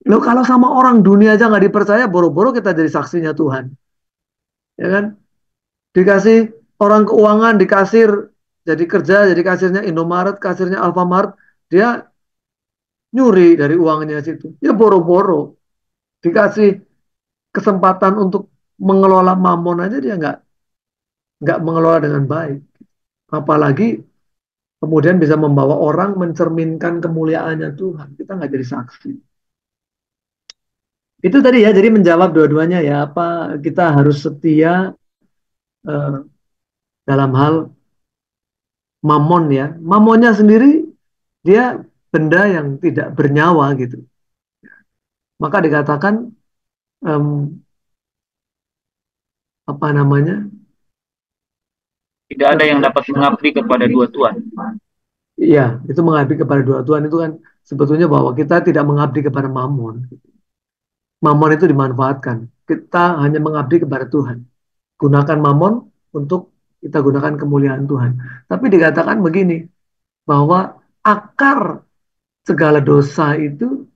lo kalau sama orang dunia aja nggak dipercaya, boro-boro kita jadi saksinya Tuhan, ya kan? Dikasih orang keuangan, dikasir, jadi kerja, jadi kasirnya Indomaret, kasirnya Alfamart, dia nyuri dari uangnya situ. Ya boro-boro dikasih kesempatan untuk mengelola mamon aja dia nggak mengelola dengan baik. Apalagi kemudian bisa membawa orang mencerminkan kemuliaannya Tuhan. Kita nggak jadi saksi. Itu tadi ya, jadi menjawab dua-duanya ya, apa kita harus setia eh, dalam hal mamon ya. Mamonnya sendiri dia benda yang tidak bernyawa gitu. Maka dikatakan em, apa namanya? Tidak ada yang dapat mengabdi kepada dua Tuhan. Iya, itu mengabdi kepada dua Tuhan itu kan sebetulnya bahwa kita tidak mengabdi kepada mamon. Mamon itu dimanfaatkan. Kita hanya mengabdi kepada Tuhan. Gunakan mamon untuk kita gunakan kemuliaan Tuhan. Tapi dikatakan begini, bahwa akar segala dosa itu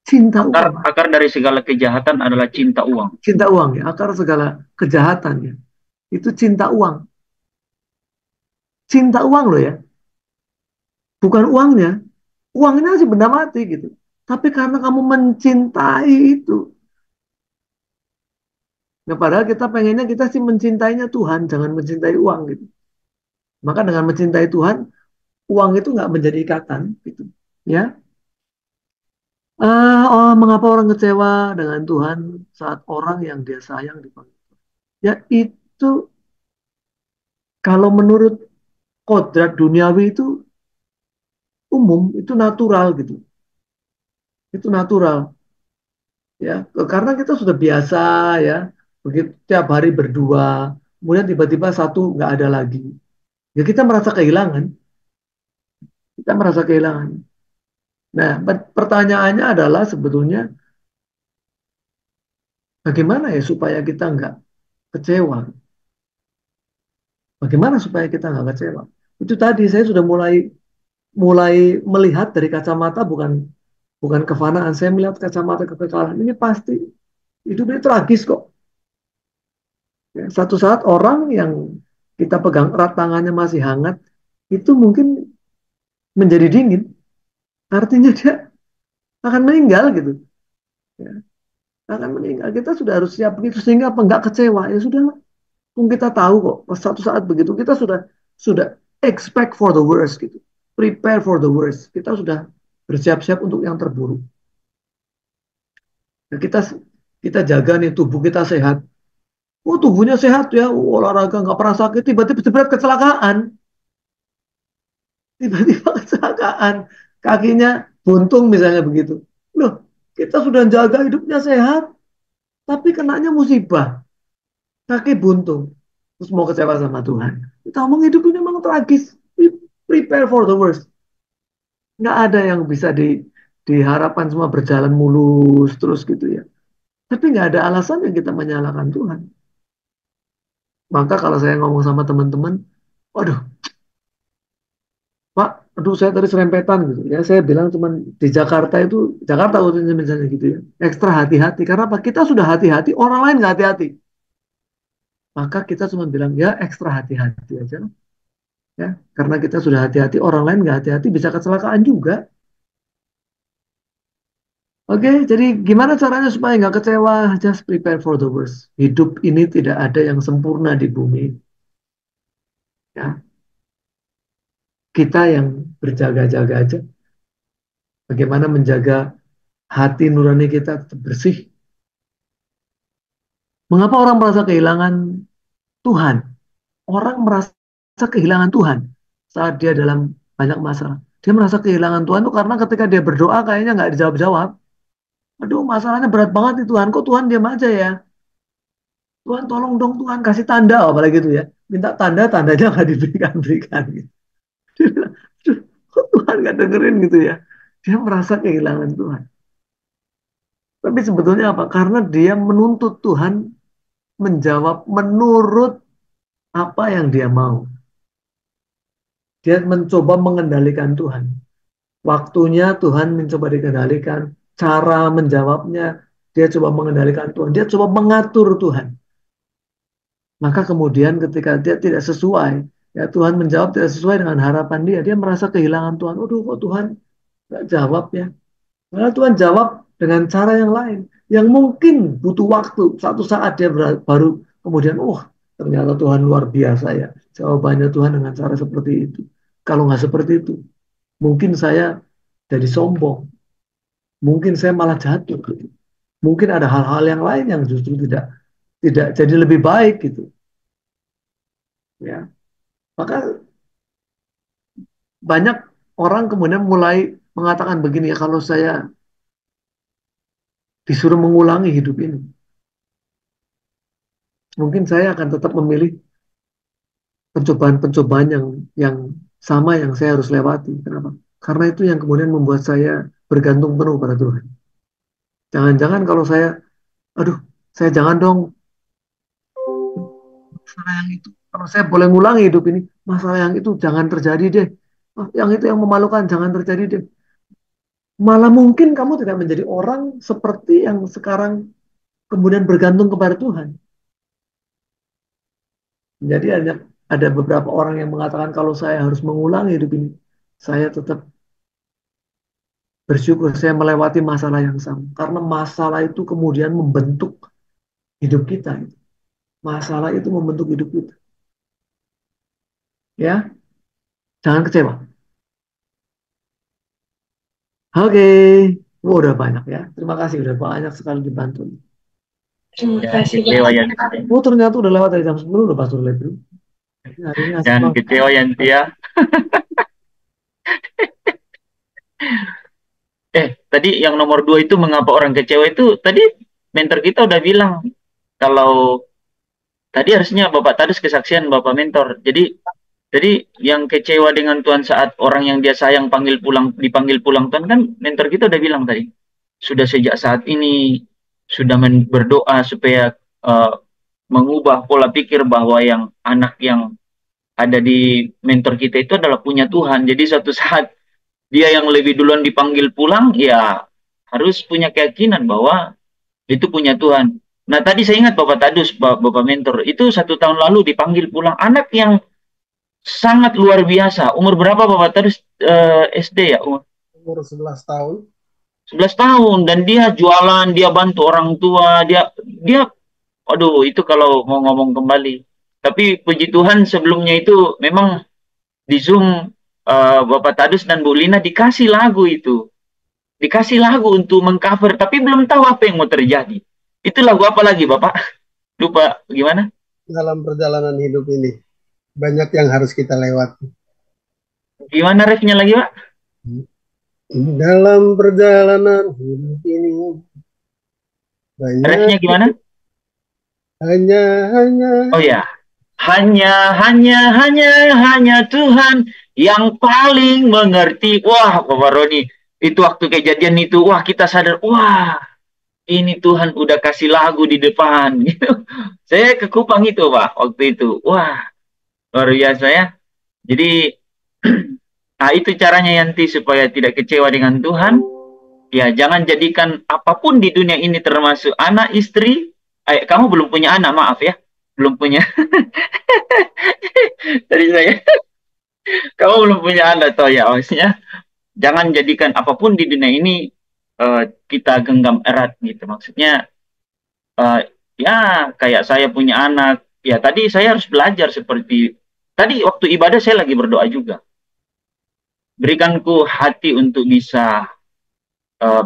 cinta uang. Akar dari segala kejahatan adalah cinta uang. Cinta uang ya, akar segala kejahatan ya. Itu cinta uang. Cinta uang loh ya. Bukan uangnya. Uangnya sih benda mati gitu. Tapi karena kamu mencintai itu. Nah, padahal kita pengennya kita sih mencintainya Tuhan, jangan mencintai uang gitu. Maka dengan mencintai Tuhan, uang itu nggak menjadi ikatan gitu. Ya. Mengapa orang kecewa dengan Tuhan saat orang yang dia sayang dipanggil? Ya itu kalau menurut kodrat duniawi itu umum, itu natural gitu. Itu natural ya. Karena kita sudah biasa ya, begitu tiap hari berdua, kemudian tiba-tiba satu nggak ada lagi. Ya kita merasa kehilangan, kita merasa kehilangan. Nah, pertanyaannya adalah sebetulnya bagaimana ya supaya kita nggak kecewa? Bagaimana supaya kita nggak kecewa? Itu tadi saya sudah mulai mulai melihat dari kacamata bukan bukan kefanaan, saya melihat kacamata kekekalan. Ini pasti hidup ini tragis kok. Ya, satu saat orang yang kita pegang erat tangannya masih hangat, itu mungkin menjadi dingin. Artinya dia akan meninggal gitu. Ya, akan meninggal. Kita sudah harus siap begitu sehingga apa nggak kecewa. Ya sudah, pun kita tahu kok pas satu saat begitu kita sudah expect for the worst gitu. Prepare for the worst. Kita sudah bersiap-siap untuk yang terburuk. Nah, kita jaga nih tubuh kita sehat. Oh tubuhnya sehat ya, olahraga nggak pernah sakit. Tiba-tiba jebret kecelakaan, tiba-tiba kecelakaan, kakinya buntung misalnya begitu. Loh, kita sudah jaga hidupnya sehat, tapi kenanya musibah, kaki buntung. Terus mau kecewa sama Tuhan. Kita ngomong hidup ini memang tragis. We prepare for the worst. Nggak ada yang bisa diharapkan semua berjalan mulus terus gitu ya. Tapi nggak ada alasan yang kita menyalahkan Tuhan. Maka kalau saya ngomong sama teman-teman, waduh, Pak, aduh saya tadi serempetan gitu ya. Saya bilang cuman di Jakarta itu, Jakarta khususnya misalnya gitu ya, ekstra hati-hati. Karena apa? Kita sudah hati-hati, orang lain nggak hati-hati. Maka kita cuma bilang ya ekstra hati-hati aja lah. Ya, karena kita sudah hati-hati, orang lain nggak hati-hati bisa kecelakaan juga. Oke, jadi gimana caranya supaya nggak kecewa? Just prepare for the worst. Hidup ini tidak ada yang sempurna di bumi. Ya, kita yang berjaga-jaga aja. Bagaimana menjaga hati nurani kita tetap bersih. Mengapa orang merasa kehilangan Tuhan? Orang merasa kehilangan Tuhan saat dia dalam banyak masalah. Dia merasa kehilangan Tuhan itu karena ketika dia berdoa kayaknya nggak dijawab-jawab. Aduh, masalahnya berat banget nih Tuhan. Kok Tuhan diam aja ya? Tuhan tolong dong Tuhan kasih tanda apalagi gitu ya. Minta tanda, tandanya nggak diberikan-berikan. Gitu. Dia bilang, kok Tuhan nggak dengerin gitu ya? Dia merasa kehilangan Tuhan. Tapi sebetulnya apa? Karena dia menuntut Tuhan menjawab menurut apa yang dia mau. dia mencoba mengendalikan Tuhan. Waktunya Tuhan mencoba dikendalikan, cara menjawabnya dia coba mengendalikan Tuhan, dia coba mengatur Tuhan. Maka kemudian ketika dia tidak sesuai, ya Tuhan menjawab tidak sesuai dengan harapan dia, dia merasa kehilangan Tuhan. Aduh, kok Tuhan nggak jawab ya? Karena Tuhan jawab dengan cara yang lain, yang mungkin butuh waktu. Satu saat dia baru kemudian, ternyata Tuhan luar biasa ya. Jawabannya Tuhan dengan cara seperti itu. Kalau nggak seperti itu, mungkin saya jadi sombong. Mungkin saya malah jatuh. Gitu. Mungkin ada hal-hal yang lain yang justru tidak tidak jadi lebih baik gitu. Ya, maka banyak orang kemudian mulai mengatakan begini ya, kalau saya disuruh mengulangi hidup ini, mungkin saya akan tetap memilih pencobaan-pencobaan yang sama yang saya harus lewati. Kenapa? Karena itu yang kemudian membuat saya bergantung penuh pada Tuhan. Jangan-jangan kalau saya, aduh, saya jangan dong masalah yang itu. Kalau saya boleh ngulangi hidup ini, masalah yang itu jangan terjadi deh. Yang itu yang memalukan jangan terjadi deh. Malah mungkin kamu tidak menjadi orang seperti yang sekarang kemudian bergantung kepada Tuhan. Jadi ada beberapa orang yang mengatakan kalau saya harus mengulangi hidup ini, saya tetap bersyukur saya melewati masalah yang sama. Karena masalah itu kemudian membentuk hidup kita. Masalah itu membentuk hidup kita. Ya, jangan kecewa. Oke, udah banyak ya. Terima kasih udah banyak sekali dibantu. Terima Jangan kasih kecewa Pak. Yanti. Ternyata udah lewat dari jam 10 udah Pastor Lebru. Hari ini asik Jangan banget. kecewa Yanti ya. Tadi yang nomor 2 itu mengapa orang kecewa itu tadi mentor kita udah bilang kalau tadi harusnya Bapak Tadus kesaksian Bapak mentor. Jadi yang kecewa dengan Tuhan saat orang yang dia sayang dipanggil pulang Tuhan kan mentor kita udah bilang tadi. Sudah sejak saat ini sudah berdoa supaya mengubah pola pikir bahwa yang anak yang ada di mentor kita itu adalah punya Tuhan. Jadi suatu saat dia yang lebih duluan dipanggil pulang, ya harus punya keyakinan bahwa itu punya Tuhan. Nah tadi saya ingat Bapak Tadus, Bapak mentor, itu 1 tahun lalu dipanggil pulang. Anak yang sangat luar biasa. Umur berapa Bapak Tadus SD ya? Umur 11 tahun. 11 tahun. Dan dia jualan, dia bantu orang tua, dia aduh itu kalau mau ngomong kembali. Tapi puji Tuhan sebelumnya itu memang di Zoom Bapak Tadus dan Bu Lina dikasih lagu itu. Dikasih lagu untuk mengcover, tapi belum tahu apa yang mau terjadi. Itu lagu apa lagi Bapak? Lupa gimana? Dalam perjalanan hidup ini, banyak yang harus kita lewati. Gimana refnya lagi Pak? Dalam perjalanan hidup ini, banyak Refnya gimana? hanya Oh ya, hanya Tuhan yang paling mengerti. Wah, Bapak Roni, itu waktu kejadian itu, wah kita sadar, wah ini Tuhan udah kasih lagu di depan. Gitu. Saya ke Kupang itu Pak, waktu itu. Wah, luar biasa ya. Jadi, nah itu caranya Yanti supaya tidak kecewa dengan Tuhan. Ya, jangan jadikan apapun di dunia ini termasuk anak, istri. Kamu belum punya anak, maaf ya. Belum punya. Tadi saya, kamu belum punya anak toh ya, maksudnya. Jangan jadikan apapun di dunia ini kita genggam erat gitu. Maksudnya, ya kayak saya punya anak. Ya tadi saya harus belajar seperti, tadi waktu ibadah saya lagi berdoa juga. Berikanku hati untuk bisa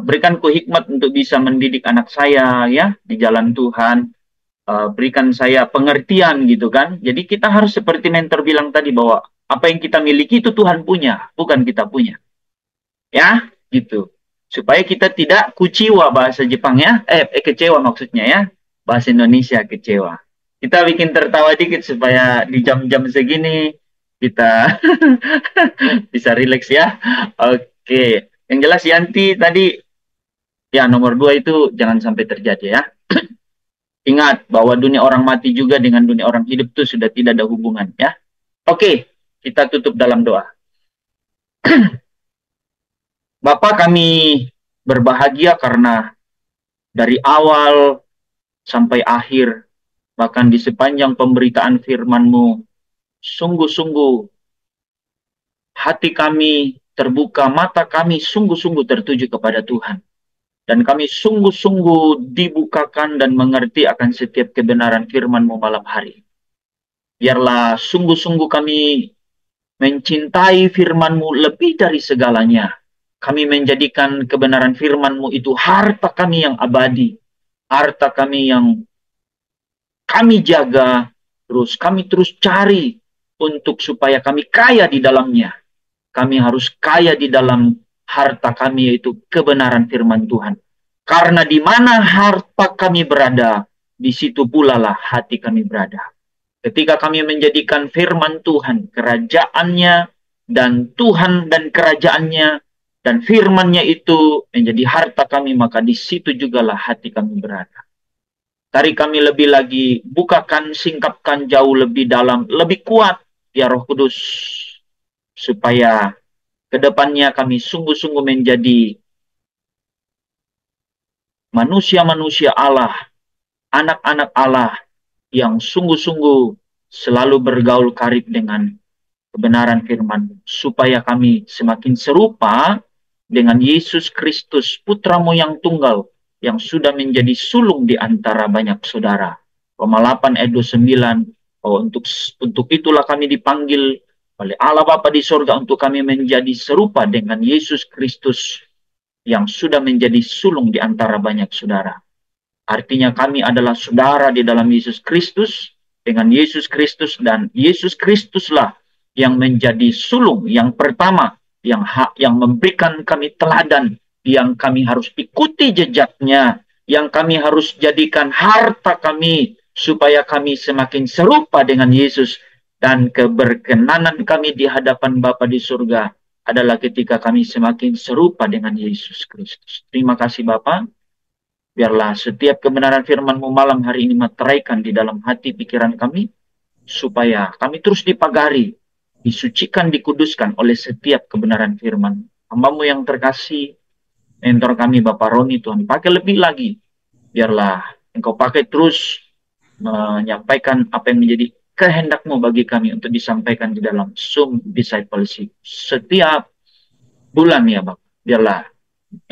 berikanku hikmat untuk bisa mendidik anak saya ya di jalan Tuhan. Berikan saya pengertian gitu kan. Jadi kita harus seperti mentor bilang tadi bahwa apa yang kita miliki itu Tuhan punya, bukan kita punya. Ya, gitu. Supaya kita tidak kuciwa bahasa Jepang ya. Kecewa maksudnya ya. Bahasa Indonesia kecewa. Kita bikin tertawa dikit supaya di jam-jam segini kita bisa rileks ya. Oke. Yang jelas Yanti tadi, ya nomor 2 itu jangan sampai terjadi ya. Ingat bahwa dunia orang mati juga dengan dunia orang hidup itu sudah tidak ada hubungan ya. Oke, kita tutup dalam doa. Bapa, kami berbahagia karena dari awal sampai akhir, bahkan di sepanjang pemberitaan firman-Mu, sungguh-sungguh hati kami terbuka, mata kami sungguh-sungguh tertuju kepada Tuhan. Dan kami sungguh-sungguh dibukakan dan mengerti akan setiap kebenaran firman-Mu malam hari. Biarlah sungguh-sungguh kami mencintai firman-Mu lebih dari segalanya. Kami menjadikan kebenaran firman-Mu itu harta kami yang abadi. Harta kami yang kami jaga, kami terus cari untuk supaya kami kaya di dalamnya. Kami harus kaya di dalam harta kami, yaitu kebenaran firman Tuhan. Karena di mana harta kami berada, di situ pula lah hati kami berada. Ketika kami menjadikan firman Tuhan, kerajaannya, dan Tuhan dan kerajaannya, dan firman-Nya itu menjadi harta kami, maka di situ jugalah hati kami berada. Tarik kami lebih lagi, bukakan, singkapkan jauh lebih dalam, lebih kuat, ya Roh Kudus, supaya kedepannya kami sungguh-sungguh menjadi manusia-manusia Allah, anak-anak Allah, yang sungguh-sungguh selalu bergaul karib dengan kebenaran firman, supaya kami semakin serupa dengan Yesus Kristus, Putra-Mu yang tunggal, yang sudah menjadi sulung di antara banyak saudara. Roma 8 ayat 29, untuk itulah kami dipanggil oleh Allah Bapa di sorga untuk kami menjadi serupa dengan Yesus Kristus, yang sudah menjadi sulung di antara banyak saudara. Artinya kami adalah saudara di dalam Yesus Kristus, dengan Yesus Kristus, dan Yesus Kristuslah yang menjadi sulung yang pertama, yang memberikan kami teladan, yang kami harus ikuti jejaknya, yang kami harus jadikan harta kami, supaya kami semakin serupa dengan Yesus. Dan keberkenanan kami di hadapan Bapa di surga adalah ketika kami semakin serupa dengan Yesus Kristus. Terima kasih Bapa. Biarlah setiap kebenaran firman-Mu malam hari ini meteraikan di dalam hati pikiran kami, supaya kami terus dipagari, disucikan, dikuduskan oleh setiap kebenaran firman. Hamba-Mu yang terkasih, mentor kami Bapak Roni, Tuhan pakai lebih lagi. Biarlah Engkau pakai terus menyampaikan apa yang menjadi kehendak-Mu bagi kami untuk disampaikan di dalam Zoom Discipleship setiap bulan ya Bapak. Biarlah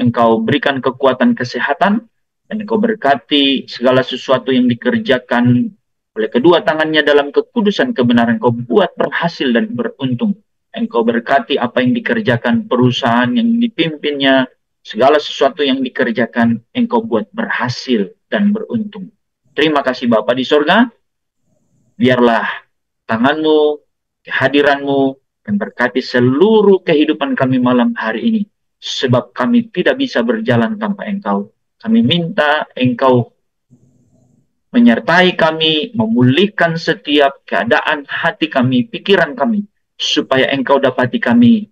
Engkau berikan kekuatan kesehatan, dan Engkau berkati segala sesuatu yang dikerjakan oleh kedua tangannya dalam kekudusan kebenaran. Engkau buat berhasil dan beruntung. Engkau berkati apa yang dikerjakan perusahaan yang dipimpinnya, segala sesuatu yang dikerjakan Engkau buat berhasil dan beruntung. Terima kasih Bapa di sorga. Biarlah tangan-Mu, kehadiran-Mu, dan berkati seluruh kehidupan kami malam hari ini. Sebab kami tidak bisa berjalan tanpa Engkau. Kami minta Engkau menyertai kami, memulihkan setiap keadaan hati kami, pikiran kami, supaya Engkau dapati kami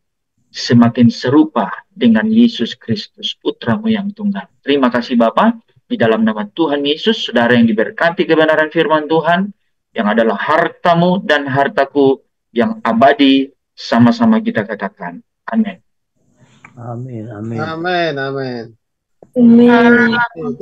semakin serupa dengan Yesus Kristus, Putra-Mu yang tunggal. Terima kasih Bapa. Di dalam nama Tuhan Yesus, saudara yang diberkati kebenaran firman Tuhan, yang adalah harta-Mu dan hartaku yang abadi, sama-sama kita katakan. Amin. Amin, amin. Amin, amin. Amin. Terima